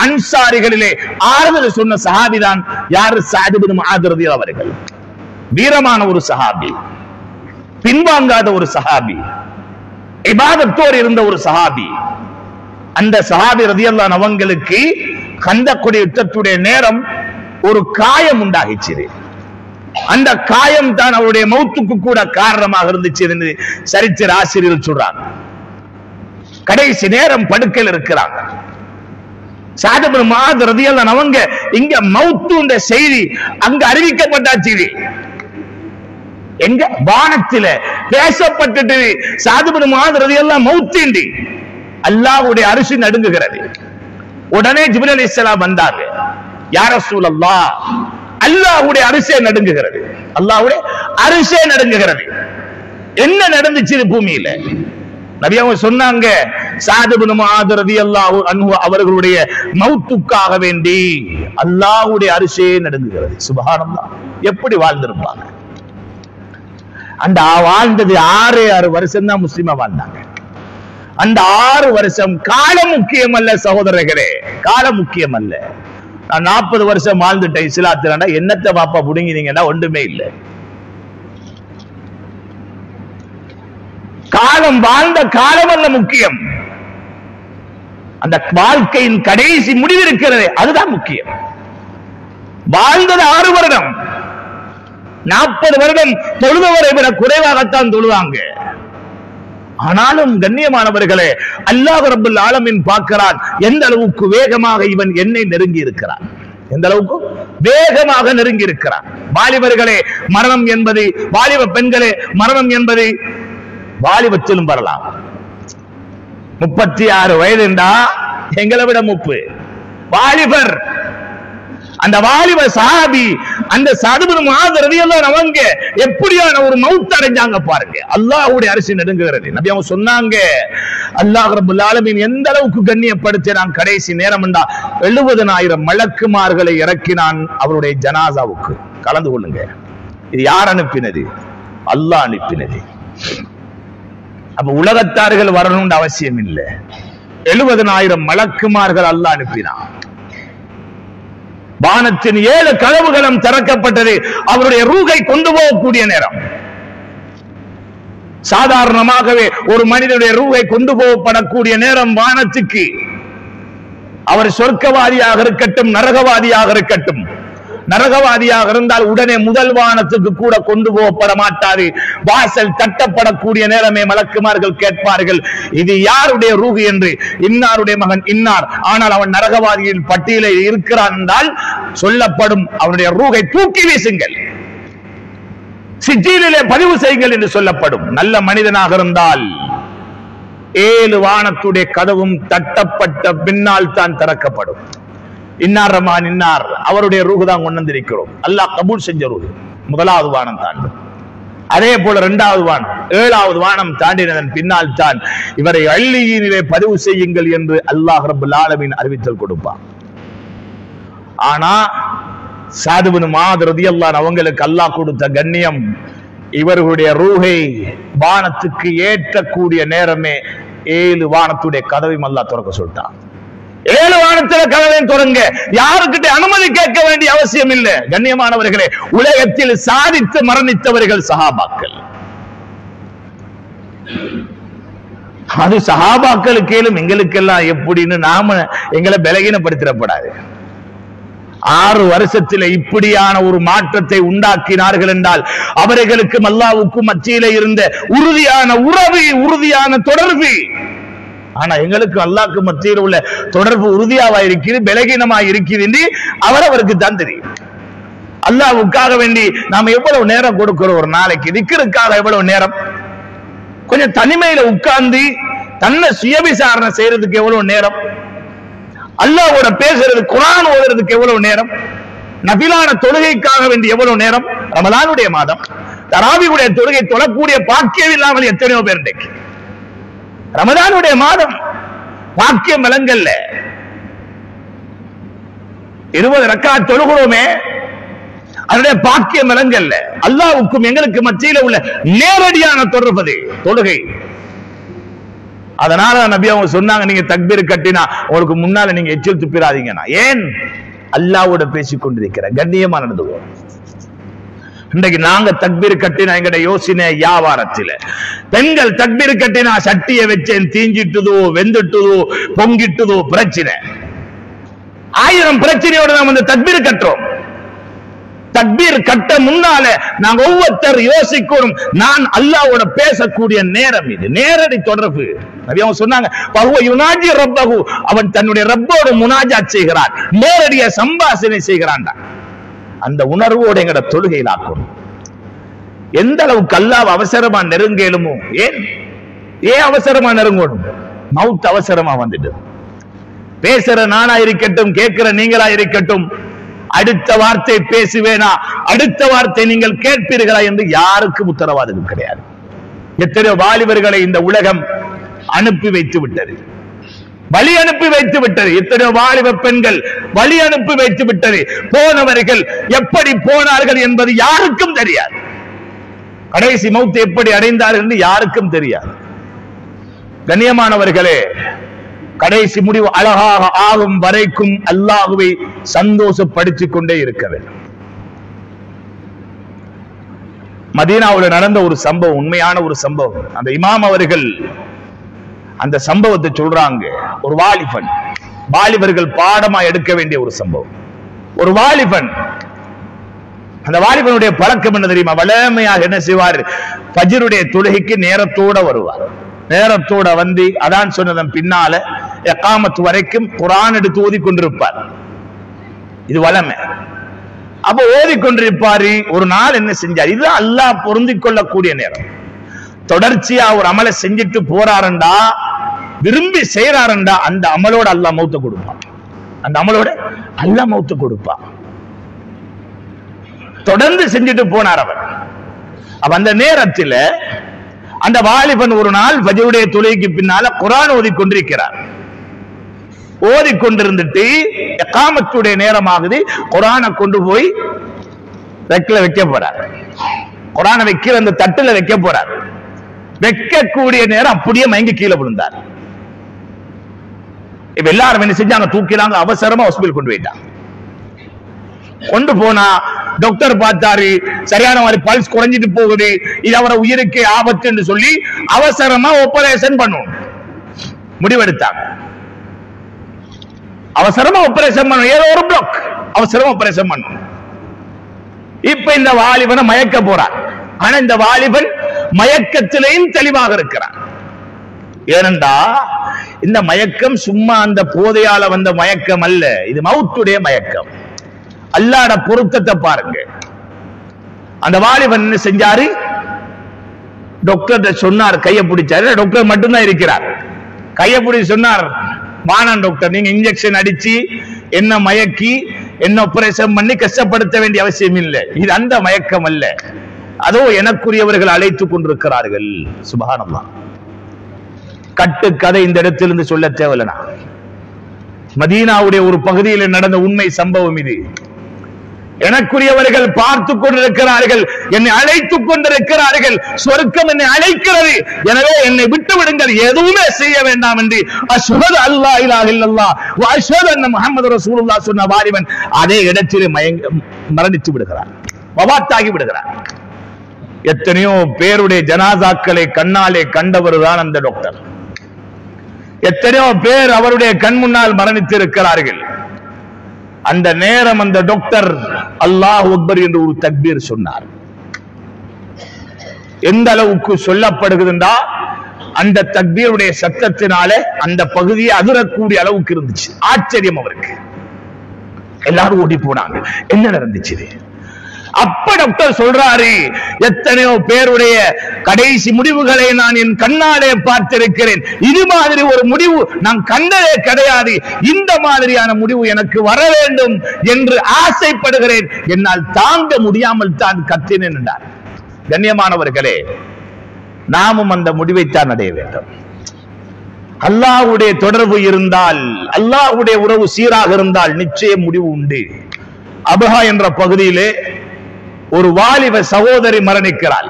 அன்சாரிகளிலே ஆறுதல் சொன்ன சஹாபி தான் யாரு? சஅத் இப்னு முஆத் ரலியல்லாஹு அவர்கள். வீரமான ஒரு சஹாபி, பின்வாங்காத ஒரு சஹாபி, இபாதத்தோடு இருந்த ஒரு சஹாபி. அந்த சஹாபி ரலியல்லாஹு அன்ஹு அவங்களுக்கு கந்தக்குடைய யுத்தத்துடைய நேரம் ஒரு காயம் உண்டாகிச்சு. அந்த காயம் தான் அவருடைய மௌத்துக்கு கூட காரணமாக இருந்துச்சு என்று சரித்திர ஆசிரியர்கள் சொல்றாங்க. கடைசி நேரம் படுக்கையில் இருக்கிறாங்க. சஅத் இப்னு முஆத் ரலியல்லாஹு அவங்க இங்க மௌத்துன்ற செய்தி அங்க அறிவிக்கப்பட்டாச்சு. எங்க வானத்தில பேசப்பட்டது சஅத் இப்னு முஆத் ரலியல்லாஹு மௌத்திண்டி அல்லாஹ்வுடைய அரிசி நடுங்குகிறது. உடனே ஜிப்ரீல் அலைஹிஸ்ஸலாம் வந்தாங்க. யா ரசூலல்லாஹ், அல்லாஹ்வுடைய அரிசி நடுங்குகிறது, அல்லாஹ்வுடைய அரிசி நடுங்குகிறது. என்ன நடந்துச்சு பூமியில? நபி அவங்க சொன்னாங்க, சஅத் இப்னு முஆத் ரலியல்லாஹு அன்ஹு அவர்களுடைய மௌத்துக்காக வேண்டி அல்லாஹ்வுடைய அரிசி நடுங்குகிறது. சுப்ஹானல்லாஹ், எப்படி வாழ்ந்திருப்பாங்க? அந்த வாழ்ந்தது 6 வருஷம் தான் முஸ்லிமா வாழ்ந்தாங்க. அந்த 6 வருஷம் காலம் முக்கியம் அல்ல சகோதரர்களே, காலம் முக்கியம் அல்ல. நான் 40 வருஷம் வாழ்ந்துட்டேன் இஸ்லாத்துல, என்னத்தை பாப்பா புடுங்கினீங்கன்னா ஒன்றுமே இல்லை. காலம், வாழ்ந்த காலம் அல்ல முக்கியம், அந்த வாழ்க்கையின் கடைசி முடிவு இருக்கிறது, அதுதான் முக்கியம். வாழ்ந்தது 6 வருடம், 40 வருடம் தொழுதவரை விட குறைவாகத்தான் தொழுவாங்க. ஆனாலும் கண்ணியமானவர்களே, அல்லாஹ் ரப்பல் ஆலமீன் பார்க்கிறான் எந்த அளவுக்கு வேகமாக இவன் என்னை நெருங்கி இருக்கிறான், எந்த அளவுக்கு வேகமாக நெருங்கி இருக்கிறான். வாலிபர்களே, மரணம் என்பது, வாலிப பெண்களே, மரணம் என்பது வாலிபத்திலும் வரலாம். 36 வயது என்றா எங்களை விட 30 வாலிபர். அந்த வாலிப சஹாபி அந்த சஅத் இப்னு முஆத் ரலியல்லாஹு அவங்க எப்படியான ஒரு மௌத் அடைஞ்சாங்க பாருங்க. அல்லாஹ்வுடைய அரிசி நடுங்குகிறது. நபி அவங்க சொன்னாங்க, அல்லாஹ் ரப்பல் ஆலமீன் எந்த அளவுக்கு கண்ணியப்படுத்தினான் கடைசி நேரம் என்றா 70,000 மலக்குமார்களை இறக்கினான் அவருடைய ஜனாசாவுக்கு. கலந்து கொள்ளுங்க. இது யார் அனுப்பினது? அல்லாஹ் அனுப்பினது. அப்ப உலகத்தார்கள் வரணும்னு அவசியம் இல்லை. 70,000 மலக்குமார்கள் அல்லாஹ் அனுப்பினான். வானத்தின் 7 கதவுகளும் திறக்கப்பட்டது. அவருடைய ரூகை கொண்டு போகக்கூடிய நேரம். சாதாரணமாகவே ஒரு மனிதனுடைய ரூகை கொண்டு போகப்படக்கூடிய நேரம் வானத்துக்கு, அவர் சொர்க்கவாதியாக இருக்கட்டும் நரகவாதியாக இருக்கட்டும், நரகவாதியாக இருந்தால் உடனே முதல் வானத்துக்கு கூட கொண்டு போகப்பட மாட்டாது. வாசல் தட்டப்படக்கூடிய நேரமே மலக்குமார்கள் கேட்பார்கள், இது யாருடைய ரூஹ் என்று. இன்னாருடைய மகன் இன்னார், ஆனால் அவன் நரகவாதியின் பட்டியலில் இருக்கிறான் என்றால் சொல்லப்படும், அவனுடைய ரூஹை தூக்கி வீசுங்கள், சிஜ்ஜீனிலே பதிவு செய்யுங்கள் என்று சொல்லப்படும். நல்ல மனிதனாக இருந்தால் 7 வானத்துடைய கதவும் தட்டப்பட்ட பின்னால் தான் திறக்கப்படும். இன்னார் ரஹ்மான் இன்னார், அவருடைய ரூஹ் தான் கொண்டு வந்திருக்கிறோம், அல்லாஹ் கபூல் செஞ்ச ரூஹ். முதலாவது வானம் தாண்டும். அதே போல 2வது வானம், 7வது வானம் தாண்டினதன் பின்னால் தான் இவரை அள்ளியினிலே பதிவு செய்யுங்கள் என்று அல்லாஹ் ரப்பல் ஆலமீன் அறிவித்தல் கொடுப்பான். ஆனா சஅத் இப்னு முஆத் ரலியல்லாஹு அவங்களுக்கு அல்லாஹ் கொடுத்த கண்ணியம், இவர்களுடைய ரூஹை வானத்துக்கு ஏற்றக்கூடிய நேரமே 7 வானத்துடைய கதவையும் அல்லாஹ் திறக்க சொல்லிட்டான். 7 வானத்தில கதவையும் தொடங்க, யாருக்கிட்ட அனுமதி கேட்க வேண்டிய அவசியம் இல்லை. கண்ணியமானவர்களே, உலகத்தில் சாதித்து மரணித்தவர்கள் சஹாபாக்கள். அது சஹாபாக்களுக்கேலும் எங்களுக்கெல்லாம் எப்படின்னு நாம எங்களை பலகீனப்படுத்திடப்படாது. 6 வருஷத்தில் இப்படியான ஒரு மாற்றத்தை உண்டாக்கினார்கள் என்றால் அவர்களுக்கும் அல்லாஹ்வுக்கும் மத்தியிலே இருந்த உறுதியான உறவு, உறுதியான தொடர்பு. ஆனா எங்களுக்கு அல்லாஹ்வுக்கு மத்தியில் உள்ள தொடர்பு உறுதியாவா இருக்குது, பலகீனமா இருக்குது என்று அவரவருக்கு தான் தெரியும். அல்லாஹ்வுக்காக வேண்டி நாம எவ்வளவு நேரம் கொடுக்கிறோம் ஒரு நாளைக்கு? திக்ருக்காக எவ்வளவு நேரம்? கொஞ்சம் தனிமையில உட்கார்ந்து தன்னை சுயவிசாரணை செய்யறதுக்கு எவ்வளவு நேரம்? அல்லாஹ்வோட பேசுறது, குர்ஆன் ஓதுறதுக்கு எவ்வளவு நேரம்? நபிலான தொழுகைக்காக வேண்டி எவ்வளவு நேரம்? ரமலானுடைய மாதம் தராவியுடைய தொழுகை தொழக்கூடிய பாக்கியம் இல்லாமல் எத்தனையோ பேர் இன்றைக்கு. ரமலானுடைய மாதம் பாக்கியம் விளங்கல்ல. 20 ரக்காத் தொழுகிறோமே, அதனுடைய பாக்கியம் விளங்கல்ல. அல்லாஹ்வுக்கும் எங்களுக்கு மத்தியில உள்ள நேரடியான தொடர்பு தொழுகை. அதனால நபி அவங்க சொன்னாங்க, நீங்க தக்பீர் கட்டினா உங்களுக்கு முன்னால நீங்க எச்சில் துப்பிடாதீங்கன்னா. ஏன்? அல்லாஹ்வோட பேசிக் கொண்டிருக்கிற கண்ணியமா நடந்துவோம். இன்றைக்கு நாங்க தக்பீர் கட்டினா எங்கட யோசனை வியாபாரத்தில். பெண்கள் தக்பீர் கட்டினா சட்டியை வச்சேன் தீஞ்சிட்டுதோ வெந்துட்டுதோ பொங்கிட்டுதோ பிரச்சனை. 1000 பிரச்சனையோட நாம் அந்த தக்பீர் கட்டுறோம். தக்பீர் கட்ட முன்னால நாங்க ஒவ்வொருத்தர் யோசிக்கணும், நான் அல்லாஹ்வோட பேசக்கூடிய நேரம் இது, நேரடி தொடர்பு. நபி அவங்க சொன்னாங்க, யுனாஜி ரப்பஹு, அவன் தன்னுடைய ரப்போடு முனாஜாத் செய்கிறான், நேரடிய சம்பாஷணை செய்கிறான். அந்த உணர்வோடு எங்கட தொழுகையில் ஆக்கணும். எந்த அளவுக்கு அல்லாஹ் அவசரமா நெருங்கலுமோ, ஏன் அவசரமா நெருங்கணும்? மவுத் அவசரமா வந்துட்டு. பேசுற நானா இருக்கட்டும், கேட்கிற நீங்களா இருக்கட்டும், அடுத்த வார்த்தை பேசுவேனா, அடுத்த வார்த்தை நீங்கள் கேட்பீர்களா என்று யாருக்கும் உத்தரவாதம் கிடையாது. எத்தனையோ வாலிபர்களை இந்த உலகம் அனுப்பி வைத்து விட்டது, வழி அனுப்பி வைத்து விட்டது. எத்தனையோ வாலிப பெண்கள் வழி அனுப்பி வைத்து விட்டது. போனவர்கள் எப்படி போனார்கள் என்பது யாருக்கும் தெரியாது. கடைசி மௌத் எப்படி அடைந்தார்கள் என்று யாருக்கும் தெரியாது. கண்ணியமானவர்களே, கடைசி முடிவு அழகாக ஆகும் வரைக்கும் அல்லாஹ்வை சந்தோஷப்படுத்திக் கொண்டே இருக்க வேண்டும். மதீனாவில் நடந்த ஒரு சம்பவம், உண்மையான ஒரு சம்பவம். அந்த இமாம் அவர்கள் அந்த சம்பவத்தை சொல்றாங்க. ஒரு வாலிபர்கள் பாடமா எடுக்க வேண்டிய ஒரு சம்பவம். ஒரு வாலிபன், அந்த வாலிபனுடைய பழக்கம் என்ன தெரியுமா? வளமையாக என்ன செய்வார்? ஃபஜ்ருடைய தொழுகைக்கு நேரத்தோட வருவார். நேரத்தோட வந்து அதான் சொன்னதன் பின்னால இகாமத் வரைக்கும் குர்ஆன் எடுத்து ஓதிக்கொண்டிருப்பார். இது வளமை. அப்ப ஓதிக்கொண்டிருப்பாரு. ஒரு நாள் என்ன செஞ்சார்? இது அல்லாஹ் பொருந்திக் கொள்ளக்கூடிய நேரம். தொடர்ச்சியா ஒரு அமலை செஞ்சுட்டு போறாருண்டா, விரும்பி செய்யறாருண்டா, அந்த அமலோட அல்லாஹ் மௌத்த கொடுப்பான். அந்த அமலோட அல்லாஹ் மௌத்த கொடுப்பான். தொடர்ந்து செஞ்சுட்டு போனார் அவர். அப்ப அந்த நேரத்தில் அந்த வாலிபன் ஒரு நாள் ஃபஜ்ருடைய தொழுகைக்கு பின்னால குர்ஆன் ஓதிக்கொண்டிருக்கிறார். ஓதிக்கொண்டிருந்துட்டு இகாமத்துடைய நேரமாகுது. குர்ஆனை கொண்டு போய் ரெக்கில வைக்க போறார். குர்ஆனை வைக்கிற அந்த தட்டுல வைக்க போறார். வைக்கக்கூடிய நேரம் அப்படியே மயங்கி கீழே விழுந்தார். இப்ப எல்லாரும் என்ன செஞ்சாங்க? தூக்கிலாங்க, அவசரமா ஹாஸ்பிடல் கொண்டு போயிட்டாங்க. கொண்டு போனா டாக்டர் பார்த்தாரு, சரியான மாதிரி பல்ஸ் குறைஞ்சிட்டு போகுது, இது அவரை உயிருக்கு ஆபத்து என்று சொல்லி அவசரமா ஆபரேஷன் பண்ணணும் முடிவெடுத்தாங்க. அவசரமா ஆபரேஷன் பண்ணணும், ஏதோ ஒரு பிளாக், அவசரமா ஆபரேஷன் பண்ணணும். இப்ப இந்த வாலிபனை மயக்க போறார். ஆனா இந்த வாலிபன் மயக்கத்திலேயும் தெளிவாக இருக்கிறார். ஏனென்றா இந்த மயக்கம் சும்மா அந்த போதையால வந்த மயக்கம் அல்ல, இது மவுத்துடைய மயக்கம். அல்லாஹ்வுடைய பொருத்தத்தை பாருங்க. அந்த வாலிபன் என்ன செஞ்சாரு? டாக்டர் சொன்னார், கையை பிடிச்சாரு. டாக்டர் மட்டும்தான் இருக்கிறார். கையை பிடிச்சி சொன்னார், வானான் டாக்டர், நீங்க இன்ஜெக்ஷன் அடிச்சு என்ன மயக்கி என்ன ஆபரேஷன் பண்ணி கஷ்டப்படுத்த வேண்டிய அவசியம் இல்லை. இது அந்த மயக்கம் அல்ல. அதோ எனக்குரியவர்கள் அழைத்துக் கொண்டிருக்கிறார்கள். சுப்ஹானல்லாஹ். கட்டு கதை இந்த இடத்திலிருந்து சொல்ல தேவையில்லை. மதீனாவுடைய ஒரு பகுதியில் நடந்த உண்மை சம்பவம் இது. எனக்குரியவர்கள் பார்த்து கொண்டிருக்கிறார்கள், என்னை அழைத்துக் கொண்டிருக்கிறார்கள், சொர்க்கம் என்னை அழைக்கிறது, எனவே என்னை விட்டு விடுங்கள், எதுவுமே செய்ய வேண்டாம் என்று அஷ்ஹது அல்லா இலாஹ இல்லல்லாஹ் வ அஷ்ஹது அன்ன முஹம்மது ரசூலுல்லாஹ் சொன்ன வாலிபன் அதே இடத்திலே மரணித்து விடுகிறார், வஃபாத்தாகி விடுகிறார். எத்தனையோ பேருடைய ஜனாசாக்களை கண்ணாலே கண்டவர் தான் அந்த டாக்டர். எத்தனையோ பேர் அவருடைய கண் முன்னால் மரணித்து இருக்கிறார்கள். அந்த நேரம் அந்த டாக்டர் அல்லாஹ் அக்பர் என்று ஒரு தக்பீர் சொன்னார். எந்த அளவுக்கு சொல்லப்படுகிறதா, அந்த தக்பீருடைய சத்தத்தினால அந்த பகுதியை அதிரக்கூடிய அளவுக்கு இருந்துச்சு. ஆச்சரியம் அவருக்கு. எல்லாரும் ஓடி போனாங்க, என்ன நடந்துச்சு? அப்ப டாக்டர் சொல்றாரு, எத்தனையோ பேருடைய கடைசி முடிவுகளை நான் என் கண்ணாலே பார்த்திருக்கிறேன், இது மாதிரி ஒரு முடிவு நான் கண்டதே கிடையாது, இந்த மாதிரியான முடிவு எனக்கு வர வேண்டும் என்று ஆசைப்படுகிறேன், என்னால் தாங்க முடியாமல் தான் கத்தினேன் என்றார். கண்ணியமானவர்களே, நாமும் அந்த முடிவைத்தான் அடைய வேண்டும். அல்லாஹ்வுடைய தொடர்பு இருந்தால், அல்லாஹ்வுடைய உறவு சீராக இருந்தால் நிச்சயம் முடிவு உண்டு. அபஹா என்ற பகுதியிலே ஒரு வாலிப சகோதரி மரணிக்கிறாள்.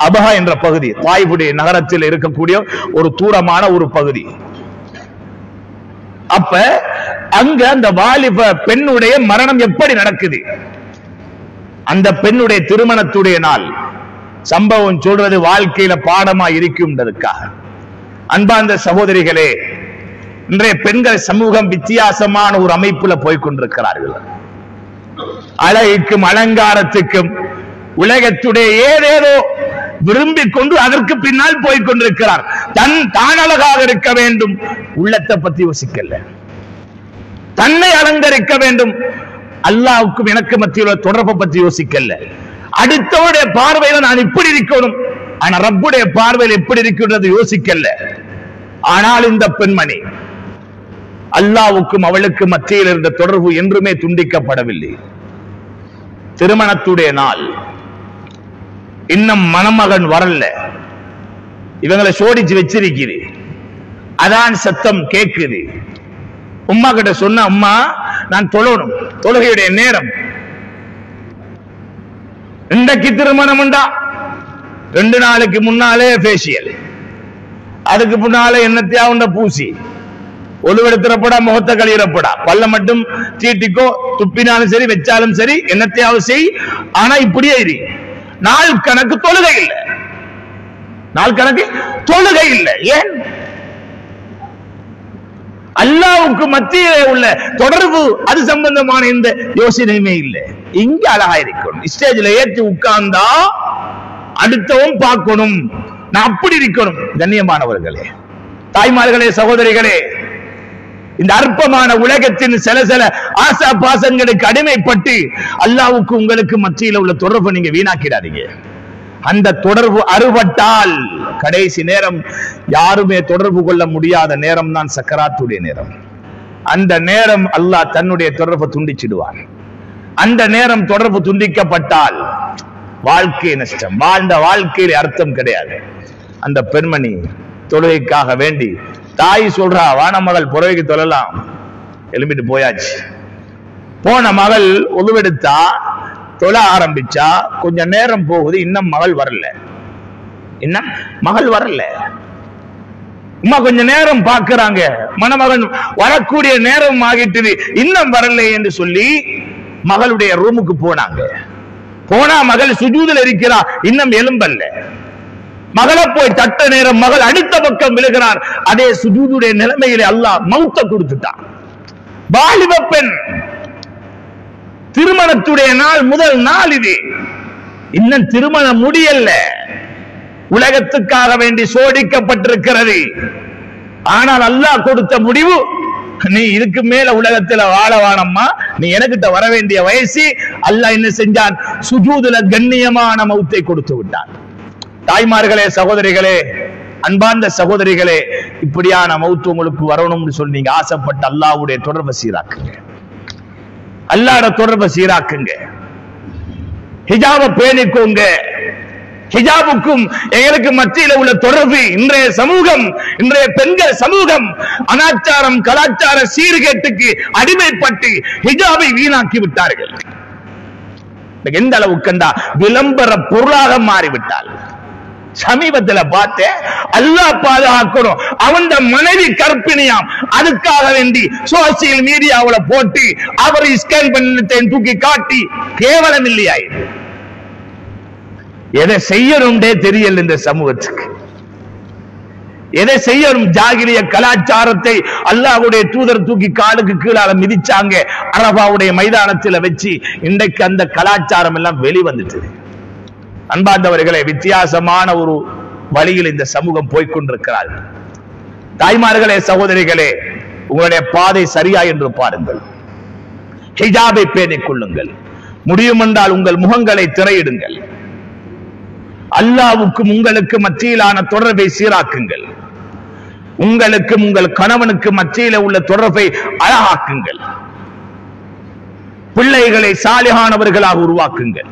அபஹா என்ற பகுதி தாயிஃபுடைய நகரத்தில் இருக்கக்கூடிய ஒரு தூரமான ஒரு பகுதி. அப்ப அங்க அந்த வாலிப பெண்ணுடைய மரணம் எப்படி நடக்குது? அந்த பெண்ணுடைய திருமணத்துடைய நாள் சம்பவம் சொல்றது வாழ்க்கையில பாடமா இருக்கும்ன்றதுக்காக. அன்பார்ந்த சகோதரிகளே, இன்றைய பெண்கள் சமூகம் வித்தியாசமான ஒரு அமைப்புல போய்கொண்டிருக்கிறார்கள். அழகுக்கும் அலங்காரத்துக்கும் உலகத்துடைய ஏதேதோ விரும்பிக் கொண்டு அதற்கு பின்னால் போய் கொண்டிருக்கிறார். தான் அழகாக இருக்க வேண்டும், உள்ளத்தை பத்தி யோசிக்கல. தன்னை அலங்கரிக்க வேண்டும், அல்லாஹ்வுக்கும் எனக்கு மத்தியில் தொடர்பை பத்தி யோசிக்கல. அடுத்தவருடைய பார்வையில நான் இப்படி இருக்கணும், ஆனா ரப்புடைய பார்வையில் எப்படி இருக்கின்றது யோசிக்கல. ஆனால் இந்த பெண்மணி அல்லாஹ்வுக்கும் அவளுக்கு மத்தியில் இருந்த தொடர்பு என்றுமே துண்டிக்கப்படவில்லை. திருமணத்துடைய நாள், இன்னும் மணமகன் வரல, இவங்களை சோடிச்சு வச்சிருக்குது. அதான் சத்தம் கேட்குது. உம்மா கிட்ட சொன்ன, அம்மா நான் தொழணும், தொழுகையுடைய நேரம். இன்றைக்கு திருமணம் உண்டா? 2 நாளைக்கு முன்னாலே பேசியல், அதுக்கு முன்னாலே என்னத்தையாவுண்ட பூசி, ஒழுவெடுத்துறப்படா, முகத்தை கழியிறப்படா, பல்ல மட்டும் தீட்டிக்கோ, துப்பினாலும் சரி வச்சாலும் சரி, என்னத்தையாவது செய். ஆனா இப்படியே இரு. நாள் கணக்கு தொழுகை இல்லை, நாள் கணக்கு தொழுகை இல்லை. ஏன்? அல்லாஹ்வுக்கு மத்தியிலே உள்ள தொடர்பு, அது சம்பந்தமான இந்த யோசனையுமே இல்லை. இங்க அழகா இருக்கணும், ஸ்டேஜ்ல ஏற்றி உட்கார்ந்தா அடுத்தவும் பார்க்கணும், நான் அப்படி இருக்கணும். கண்ணியமானவர்களே, தாய்மார்களே, சகோதரிகளே, இந்த அற்பமான உலகத்தின் சில ஆசா பாசங்களுக்கு அடிமைப்பட்டு அல்லாஹ்வுக்கு உங்களுக்கு மத்தியில் உள்ள தொடர்பு நீங்க வீணாக்கிடாதீங்க. அந்த தொடர்பு அறுபட்டால் கடைசி நேரம் யாருமே தொடர்பு கொள்ள முடியாத நேரம் தான் சக்கராத்துடைய நேரம். அந்த நேரம் அல்லாஹ் தன்னுடைய தொடர்பை துண்டிச்சிடுவான். அந்த நேரம் தொடர்பு துண்டிக்கப்பட்டால் வாழ்க்கை நஷ்டம், வாழ்ந்த வாழ்க்கையில அர்த்தம் கிடையாது. அந்த பெண்மணி தொழுகைக்காக வேண்டி, தாய் சொல்றா, வான மகள் புறவைக்கு தொழலாம், எழும்பிட்டு போயாச்சு. போன மகள் உதுவெடுத்தா, தொழ ஆரம்பிச்சா, கொஞ்ச நேரம் போகுது, இன்னும் மகள் வரல. இன்னும் மகள் வரல. அம்மா கொஞ்ச நேரம் பார்க்கிறாங்க, மணமகன் வரக்கூடிய நேரம் ஆகிட்டு, இன்னும் வரல என்று சொல்லி மகளுடைய ரூமுக்கு போனாங்க. போனா மகள் சுஜூதில் இருக்கிறா, இன்னும் எலும்பல்ல. மகளை போய் தட்ட நேரம் மகள் அடுத்த பக்கம் விழுகிறார். அதே சுஜூதுடைய நிலைமையிலே அல்லாஹ் மௌத்த கொடுத்துட்டான். வாலிப பெண், திருமணத்துடைய நாள், முதல் நாள் இது. இன்னும் திருமணம் முடியல, உலகத்துக்காக வேண்டி சோடிக்கப்பட்டிருக்கிறது. ஆனால் அல்லாஹ் கொடுத்த முடிவு, நீ இதுக்கு மேல உலகத்துல வாழ வானம்மா, நீ எனக்கிட்ட வர வேண்டிய வயசு. அல்லாஹ் என்ன செஞ்சான்? சுஜூதுல கண்ணியமான மௌத்தை கொடுத்து விட்டான். தாய்மார்களே, சகோதரிகளே, அன்பார்ந்த சகோதரிகளே, இப்படியான மௌத்து உங்களுக்கு வரணும்னு சொல்லி நீங்க ஆசைப்பட்ட அல்லாஹ்வுடைய தொடர்பை சீராக்குங்க, அல்லாஹ்வோட தொடர்பை சீராக்குங்க. ஹிஜாபை பேணிக்கோங்க. ஹிஜாபுக்கும் எங்களுக்கு மத்தியில உள்ள தொடர்பு, இன்றைய சமூகம், இன்றைய பெண்கள் சமூகம் அனாச்சாரம் கலாச்சார சீர்கேட்டுக்கு அடிமைப்பட்டு ஹிஜாபை வீணாக்கி விட்டார்கள். எந்த அளவுக்கு விளம்பர பொருளாக மாறிவிட்டால். சமீபத்தில் பார்த்தேன், அல்லாஹ் பாதுகாக்கணும், அவன் மனைவி கற்பிணியாம், அதுக்காக வேண்டி சோசியல் மீடியாவுல போட்டு அவர் ஸ்கேன் பண்ணி தூக்கி காட்டி கேவலம் இல்லையா? எதை செய்யணும்டே தெரியல இந்த சமூகத்துக்கு. எதை செய்யணும்? ஜாகிலிய கலாச்சாரத்தை அல்லாஹ்வுடைய தூதர் தூக்கி காலுக்கு கீழால மிதிச்சாங்க, அரபாவுடைய மைதானத்தில் வச்சு. இன்றைக்கு அந்த கலாச்சாரம் எல்லாம் வெளிவந்துட்டு, அன்பார்ந்தவர்களே, வித்தியாசமான ஒரு வழியில் இந்த சமூகம் போய்கொண்டிருக்கிறார்கள். தாய்மார்களே, சகோதரிகளே, உங்களுடைய பாதை சரியா என்று பாருங்கள். ஹிஜாபை பேணிக் கொள்ளுங்கள். முடியும் என்றால் உங்கள் முகங்களை திரையிடுங்கள். அல்லாஹ்வுக்கும் உங்களுக்கு மத்தியிலான தொடர்பை சீராக்குங்கள். உங்களுக்கும் உங்கள் கணவனுக்கு மத்தியில உள்ள தொடர்பை அழகாக்குங்கள். பிள்ளைகளை சாலிஹானவர்களாக உருவாக்குங்கள்.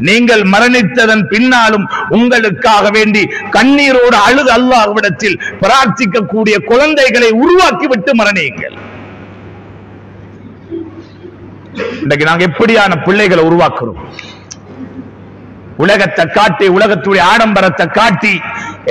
நீங்கள் மரணித்ததன் பின்னாலும் உங்களுக்காக வேண்டி கண்ணீரோடு அழுது அல்லாஹ்விடத்தில் பிரார்த்திக்கக்கூடிய குழந்தைகளை உருவாக்கிவிட்டு மரணியுங்கள். இன்றைக்கு நாங்கள் எப்படியான பிள்ளைகளை உருவாக்குறோம்? உலகத்தை காட்டி, உலகத்துடைய ஆடம்பரத்தை காட்டி,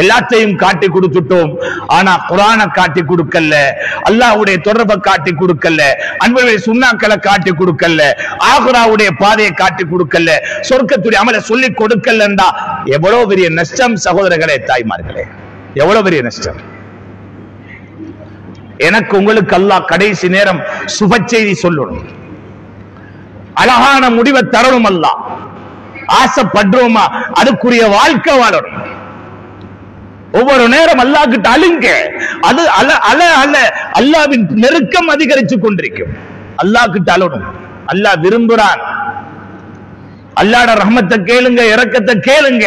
எல்லாத்தையும் காட்டி கொடுத்துட்டோம். ஆனா குர்ஆனை காட்டி கொடுக்கல, அல்லாஹ்வுடைய தொடர்பை காட்டி கொடுக்கல, அன்புடைய சுன்னாக்களை காட்டி கொடுக்கல, ஆகிராவுடைய பாதையை காட்டி கொடுக்கல, சொர்க்கத்துடைய அமலை சொல்லி கொடுக்கலண்டா எவ்வளவு பெரிய நஷ்டம் சகோதரர்களே, தாய்மார்களே, எவ்வளவு பெரிய நஷ்டம். எனக்கு உங்களுக்கு அல்லாஹ் கடைசி நேரம் சுப செய்தி சொல்லணும். அழகான முடிவை தரணும். அல்லாஹ் ஆசைப்படுறோமா அதுக்குரிய வாழ்க்கை வாழணும். ஒவ்வொரு நேரம் அல்லாஹ் கிட்ட அழுங்க. அது அல்லாஹ்வின் நெருக்கம் அதிகரிச்சு கொண்டிருக்கும். அல்லாஹ் கிட்ட அழணும். அல்லாஹ் விரும்புறான். அல்லாஹ்ட ரஹ்மத்தை கேளுங்க, இரக்கத்தை கேளுங்க.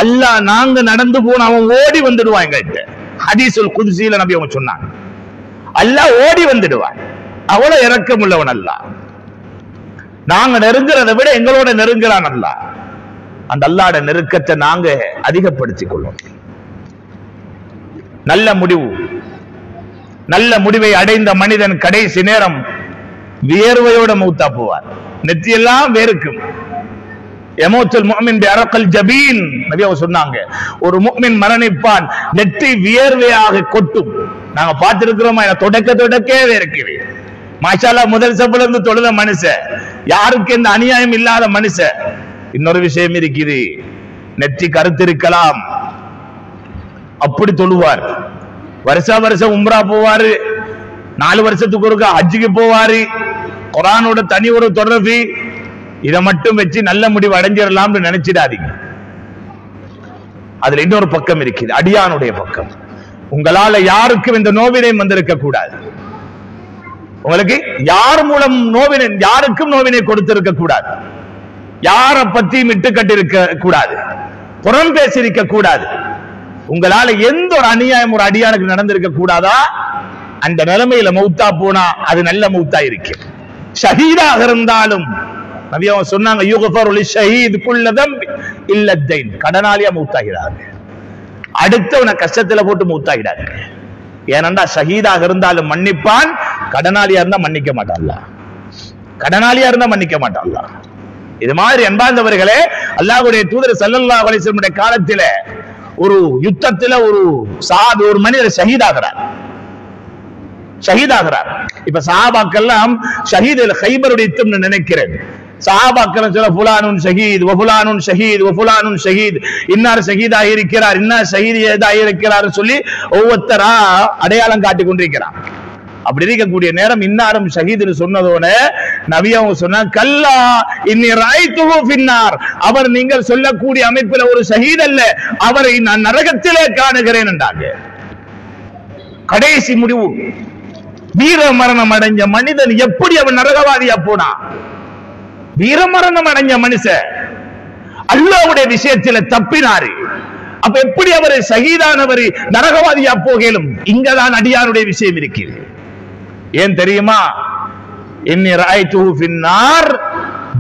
அல்லாஹ் நாங்க நடந்து போன அவன் ஓடி வந்துடுவான் எங்கள்கிட்ட. ஹதீஸுல் குத்ஸில நபி அவங்க சொன்னாங்க, அல்லாஹ் ஓடி வந்துடுவான். அவ்வளவு இரக்கம் உள்ளவன் அல்லாஹ். நாங்க நெருங்குறதை விட எங்களோட நெருங்குறான் அல்லாஹ். அந்த அல்லாஹ்ட நெருக்கத்தை நாங்க அதிகப்படுத்திக் கொள்வோம். நல்ல முடிவு, நல்ல முடிவை அடைந்த மனிதன் கடைசி நேரம் வியர்வையோட மௌத்தா போவார். நெற்றியெல்லாம் வேர்க்கும். யமூத்துல் முஃமின் பிஅரகல் ஜபீன் நபி அவங்க சொன்னாங்க, ஒரு முஃமின் மரணிப்பான், நெற்றி வியர்வையாக கொட்டும். நாங்க பார்த்திருக்கிறோமா? தொடக்கவே இருக்குது. மாஷா அல்லாஹ் முதல் சப்புல இருந்து தொழுத மனுஷன், யாருக்கு எந்த அநியாயம் இல்லாத மனுஷன். இன்னொரு விஷயம் இருக்குது, நெற்றி கருத்திருக்கலாம், அப்படி தொழுவார். வருஷம் உம்ரா போவாரு, 4 வருஷத்துக்கு ஒருக்கா ஹஜ்ஜுக்கு போவாரு, குர்ஆனோட தனி ஒரு தொடர்பு. இதை மட்டும் வச்சு நல்ல முடிவு அடைஞ்சிடலாம்னு நினைச்சிடாதீங்க. அதுல இன்னொரு பக்கம் இருக்குது, அடியானுடைய பக்கம். உங்களால யாருக்கும் இந்த நோவினை வந்திருக்க கூடாது. உங்களுக்கு யார் மூலம் நோவினை, யாருக்கும் நோவினை கொடுத்திருக்க கூடாது. யாரை பத்தியும் இட்டு கட்டிருக்க கூடாது, புறம் பேசியிருக்க கூடாது. உங்களால எந்த ஒரு அநியாயம் ஒரு அடியானுக்கு நடந்திருக்க கூடாதா? அந்த நிலைமையில மௌத்தா போனா அது நல்ல மௌத்தா இருக்கு. ஷஹீதாக இருந்தாலும் நபி அவங்க சொன்னாங்க, யுக்ஃபரு லிஷஹீத் குல்ல தம்பி இல்ல தைன். கடனாளியா மௌத்தாகிறாங்க. அடுத்தவனை கஷ்டத்துல போட்டு மௌத்தாகிறாங்க. ஏனண்டா ஷஹீதாக இருந்தாலும் மன்னிப்பான், கடனாளியா இருந்தா மன்னிக்க மாட்டான்ல. கடனாளியா இருந்தா மன்னிக்க மாட்டான்ல. இது மாதிரி அன்பார்ந்தவர்களே, அல்லாஹ்வுடைய தூதர் ஸல்லல்லாஹு அலைஹி வஸல்லம் காலத்தில ஒரு யுத்தத்துல ஒரு மனிதர் ஷஹீதாகிறார். இப்ப சஹாபாக்கெல்லாம் ஷஹீதுல் கைபருடைய யுத்தம்னு நினைக்கிறேன். சஹாபாக்கள் சொல்ல ஃபுலானுன் ஷஹீத் வ ஃபுலானுன் ஷஹீத் வ ஃபுலானுன் ஷஹீத், இன்னார் ஷஹீதாக இருக்கிறார், இன்னார் ஷஹீதாக இருக்கிறார் சொல்லி ஒவ்வொருத்தரா அடையாளம் காட்டி கொண்டிருக்கிறார். அப்படி இருக்கக்கூடிய நேரம் இன்னாரும் ஷஹீதுன்னு சொன்னதோட நபி அவங்க சொன்னாங்க, கல்லா இன்னி ராய்துஹு ஃபின்னார். அவர் நீங்கள் சொல்லக்கூடிய அமைப்பில் ஒரு ஷஹீத் அல்ல, அவரை நான் நரகத்திலே காணுகிறேன் என்றாங்க. கடைசி முடிவு, வீர மரணம் அடைஞ்ச மனிதன் எப்படி அவன் நரகவாதியா போனா? வீரமரணம் அடைஞ்ச மனுஷன் அல்லாஹ்வுடைய விஷயத்தில் தப்பினாரு. அப்ப எப்படி அவர் ஷஹீதானவர் நரகவாதியா போகலும்? இங்கதான் அடியாருடைய விஷயம் இருக்கிறது. ஏன் தெரியுமா? இன்னி ராய்துஹு ஃபின்னார்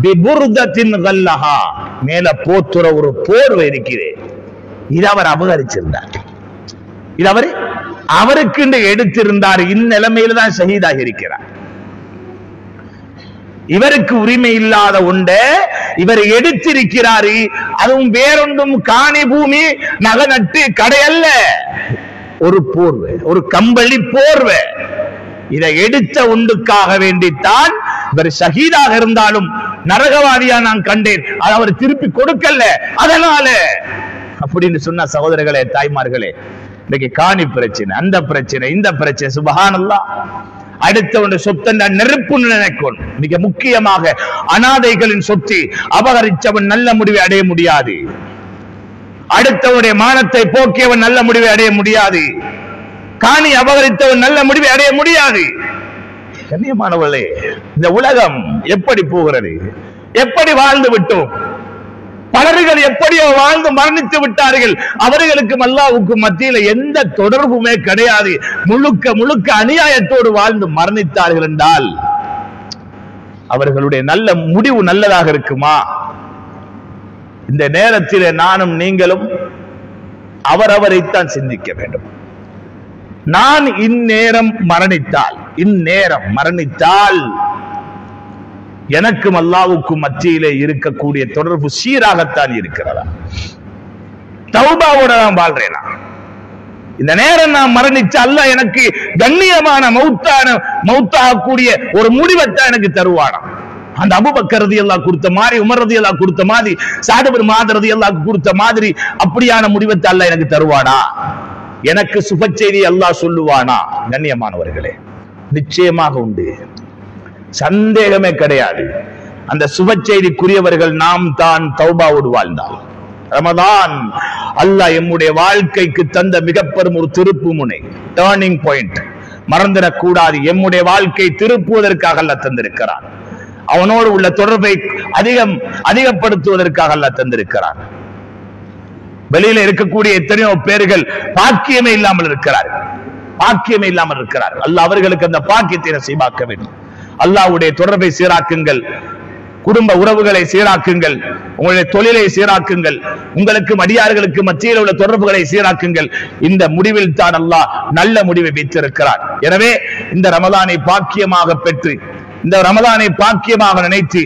பிபுர்தத்தின் கல்லஹா, மேல போத்துற ஒரு போர்வை இருக்கிறது. இது அவர் அபகரிச்சிருந்தார். இது அவருக்கு எடுத்திருந்தார். இந்நிலைமையில தான் ஷஹீதாக இருக்கிறார். இவருக்கு உரிமை இல்லாத உண்டை இவர் எடுத்திருக்கிறாரு. அதுவும் வேறொன்றும் காணி பூமி நகை நட்டு கடையல்ல, ஒரு போர்வை, ஒரு கம்பளி போர்வை. இதை எடுத்த ஒன்றுக்காக வேண்டித்தான் இவர் ஷஹீதாக இருந்தாலும் நரகவாதியா நான் கண்டேன், அது அவர் திருப்பி கொடுக்கல. அதனால அப்படின்னு சொன்ன சகோதரர்களே, தாய்மார்களே, இன்னைக்கு காணி பிரச்சனை, அந்த பிரச்சனை, இந்த பிரச்சனை, சுபஹானல்லாஹ். அடுத்தவன் சொத்தை நெருப்பு நினைக்கணும். மிக முக்கியமாக அனாதைகளின் சொத்தை அபகரிச்சவன் நல்ல முடிவை அடைய முடியாது. அடுத்தவனுடைய மானத்தை போக்கியவன் நல்ல முடிவை அடைய முடியாது. காணி அபகரித்தவன் நல்ல முடிவை அடைய முடியாது. கண்ணியமானவர்களே, இந்த உலகம் எப்படி போகிறது? எப்படி வாழ்ந்து விட்டோம்? பலர்கள் எப்படியோ வாழ்ந்து மரணித்து விட்டார்கள். அவர்களுக்கும் அல்லாஹ்வுக்கும் மத்தியில எந்த தொடர்புமே கிடையாது. முழுக்க அநியாயத்தோடு வாழ்ந்து மரணித்தார்கள் என்றால் அவர்களுடைய நல்ல முடிவு நல்லதாக இருக்குமா? இந்த நேரத்தில் நானும் நீங்களும் அவரவரைத்தான் சிந்திக்க வேண்டும். நான் இந்நேரம் மரணித்தால் எனக்கும் அல்லாஹ்வுக்கும் மத்தியிலே இருக்கக்கூடிய தொடர்பு சீராகத்தான் இருக்கிறதா? தௌபாவோட நான் வாழ்றேனா? இந்த நேரம் நான் மரணிச்சு அல்லாஹ் எனக்கு கண்ணியமான மௌத்தாகக்கூடிய ஒரு முடிவைத்தான் எனக்கு தருவானா? அந்த அபூபக்கர் ரலியல்லாஹு கொடுத்த மாதிரி, உமர் ரலியல்லாஹு கொடுத்த மாதிரி, சஅத் பின் முஆத் ரலியல்லாஹு கொடுத்த மாதிரி அப்படியான முடிவை அல்லாஹ் எனக்கு தருவானா? எனக்கு சுப செய்தி அல்லாஹ் சொல்லுவானா? கண்ணியமானவர்களே, நிச்சயமாக உண்டு, சந்தேகமே கிடையாது. அந்த சுப செய்திக்குரியவர்கள் நாம் தான் தௌபாவோடு வாழ்ந்தால். ரமதான் அல்லாஹ் எம்முடைய வாழ்க்கைக்கு தந்த மிக பெரும் ஒரு திருப்பு முனை, டர்னிங் பாயிண்ட். மறந்துடக்கூடாது, எம்முடைய வாழ்க்கை திருப்புவதற்காக அல்லாஹ் தந்திருக்கிறார். அவனோடு உள்ள தொடர்பை அதிகப்படுத்துவதற்காக அல்லாஹ் தந்திருக்கிறார். வெளியில இருக்கக்கூடிய எத்தனையோ பேர்கள் பாக்கியமே இல்லாமல் இருக்கிறார்கள். அல்லாஹ் அவர்களுக்கு அந்த பாக்கியத்தை நசீபாக்க வேண்டும். அல்லாஹ்வுடைய தொடர்பை சீராக்குங்கள், குடும்ப உறவுகளை சீராக்குங்கள், உங்களுடைய தொழிலை சீராக்குங்கள், உங்களுக்கு அடியார்களுக்கு மத்தியில் உள்ள தொடர்புகளை சீராக்குங்கள். இந்த முடிவில் தான் அல்லாஹ் நல்ல முடிவை வைத்திருக்கிறார். எனவே இந்த ரமலானை பாக்கியமாக பெற்று, இந்த ரமலானை பாக்கியமாக நினைத்து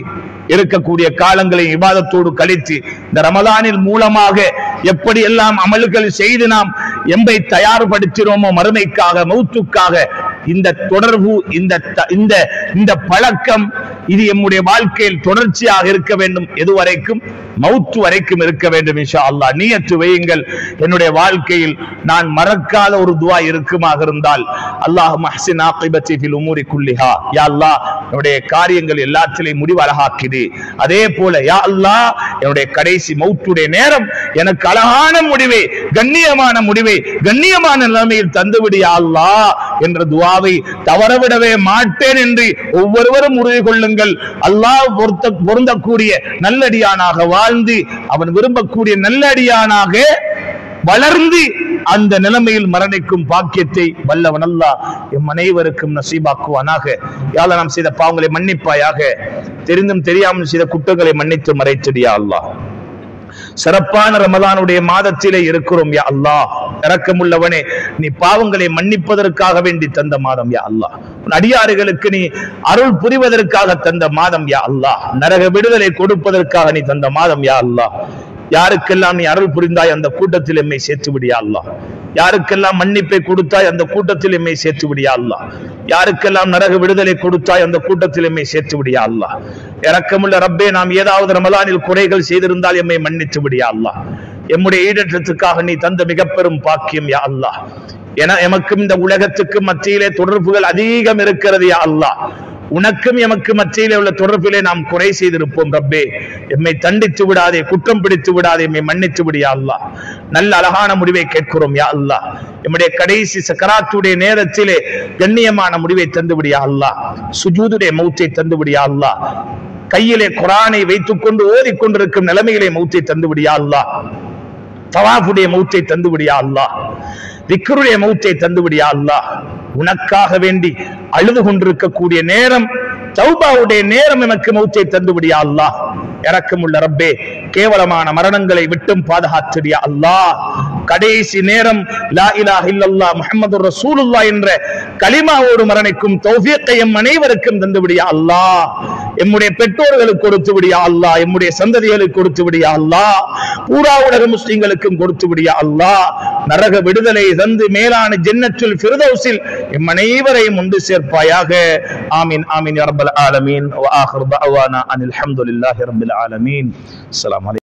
இருக்கக்கூடிய காலங்களை இபாதத்தோடு கழித்து, இந்த ரமலானில் மூலமாக எப்படி எல்லாம் அமல்கள் செய்து நாம் எம்பை தயார்படுத்தினோமோ மறுமைக்காக, மௌத்துக்காக, இந்த தொடர்பு, இந்த பழக்கம் இது எம்முடைய வாழ்க்கையில் தொடர்ச்சியாக இருக்க வேண்டும். எதுவரைக்கும்? மௌத்து வரைக்கும் இருக்க வேண்டும். இன்ஷா அல்லாஹ் நியத்து வையுங்கள். என்னுடைய வாழ்க்கையில் நான் மறக்காத ஒரு துஆ இருக்குமாக இருந்தால், அல்லாஹும்ம அஹ்சின் ஆகிபத்தி ஃபில் உமூரி குல்லிஹா, யா அல்லாஹ் என்னுடைய காரியங்கள் எல்லாத்திலையும் முடிவு அழகாக்கிடு. அதே போல யா அல்லாஹ் என்னுடைய கடைசி மௌத்துடைய நேரம் எனக்கு அழகான முடிவை, கண்ணியமான முடிவை, கண்ணியமான நிலைமையில் தந்துவிடு யா அல்லாஹ் என்ற துஆவை தவறவிடவே மாட்டேன் என்று ஒவ்வொருவரும் உறுதி கொள்ளுங்கள். அல்லாஹ் பொருந்தக்கூடிய நல்லடியானாக வாழ்ந்து, அவன் விரும்பக்கூடிய நல்லடியானாக வளர்ந்து அந்த நிலைமையில் மரணிக்கும் பாக்கியத்தை வல்லவன் அல்லாஹ் எம் அனைவருக்கும் நசீபாக்குவானாக. யா அல்லாஹ் நாம் செய்த பாவங்களை மன்னிப்பாயாக, தெரிந்தும் தெரியாமல் செய்த குற்றங்களை மன்னித்து மறைத்திடியா அல்லாஹ். சிறப்பான ரமலானுடைய மாதத்திலே இருக்கிறோம் யா அல்லாஹ். இரக்கமுள்ளவனே, நீ பாவங்களை மன்னிப்பதற்காக வேண்டி தந்த மாதம் யா அல்லாஹ். அடியாறுகளுக்கு நீ அருள் புரிவதற்காக தந்த மாதம் யா அல்லாஹ். நரக விடுதலை கொடுப்பதற்காக நீ தந்த மாதம் யா அல்லாஹ். யாருக்கெல்லாம் நீ அருள் புரிந்தாய் அந்த கூட்டத்தில் எம்மை சேர்த்து விடியா அல்லாஹ். யாருக்கெல்லாம் மன்னிப்பை கொடுத்தாய் அந்த கூட்டத்தில் எம்மை சேர்த்து விடியா அல்லாஹ். யாருக்கெல்லாம் நரக விடுதலை கொடுத்தாய் அந்த கூட்டத்தில் எம்மை சேர்த்து விடியா அல்லாஹ். இரக்கமுள்ள ரப்பே, நாம் ஏதாவது ரமலானில் குறைகள் செய்திருந்தால் எம்மை மன்னித்து விடியா அல்லாஹ். எம்முடைய ஈடற்றத்துக்காக நீ தந்த மிக பெரும் பாக்கியம் யா அல்லாஹ். எமக்கும் இந்த உலகத்துக்கும் மத்தியிலே தொடர்புகள் அதிகம் இருக்கிறது யா அல்லாஹ். உனக்கும் எமக்கு மத்தியிலே உள்ள தொடர்பிலே நாம் குறை செய்திருப்போம் ரப்பே. எம்மை தண்டித்து விடாதே, குற்றம் பிடித்து விடாதே, எம்மை மன்னித்து விடியா அல்லாஹ். நல்ல அழகான முடிவை கேட்கிறோம் யா அல்லாஹ். எம்முடைய கடைசி சக்கராத்துடைய நேரத்திலே கண்ணியமான முடிவை தந்து விடியா அல்லாஹ். சுஜூதுடைய மௌத்தை தந்து விடியா அல்லாஹ். கையிலே குர்ஆனை வைத்துக் கொண்டு ஓதிக்கொண்டிருக்கும் நிலைமையிலே மௌத்தை தந்து விடியா அல்லாஹ். தவாஃபுடைய மௌத்தை தந்து விடியா அல்லாஹ். திக்ருடைய மௌத்தை தந்து விடியா அல்லாஹ். உனக்காக வேண்டி அழுது கொண்டிருக்கக்கூடிய நேரம், தௌபாவுடைய நேரம் எனக்கு மௌத்தை தந்து விடியா அல்லாஹ். இரக்கமுள்ள ரப்பே, கேவலமான மரணங்களை விட்டும் பாதுகாத்துடியா அல்லாஹ். கடைசி நேரம் லா இலாஹ இல்லல்லாஹ் முஹம்மதுர் ரசூலுல்லாஹ் என்ற கலிமாவோடு மரணிக்கும் தௌஃபீக்கை எம் அனைவருக்கும் தந்து விடியா அல்லாஹ். எம்முடைய பெற்றோர்களுக்கு கொடுத்து விடியா அல்லாஹ். எம்முடைய சந்ததிகளுக்கு கொடுத்து விடியா அல்லாஹ். பூரா உலக முஸ்லிம்களுக்கும் கொடுத்து விடியா அல்லாஹ். நரக விடுதலை தந்து மேலான ஜன்னத்துல் ஃபிர்தௌஸில் எம் அனைவரையும் ஒன்று சேர்ப்பாயாக. ஆமீன் ஆமீன் யா ரப்பல் ஆலமீன். வ ஆகிரு தஅவானா அனில் ஹம்துலில்லாஹி ரப்பில் ஆலமீன். அஸ்ஸலாமு அலைக்கும்.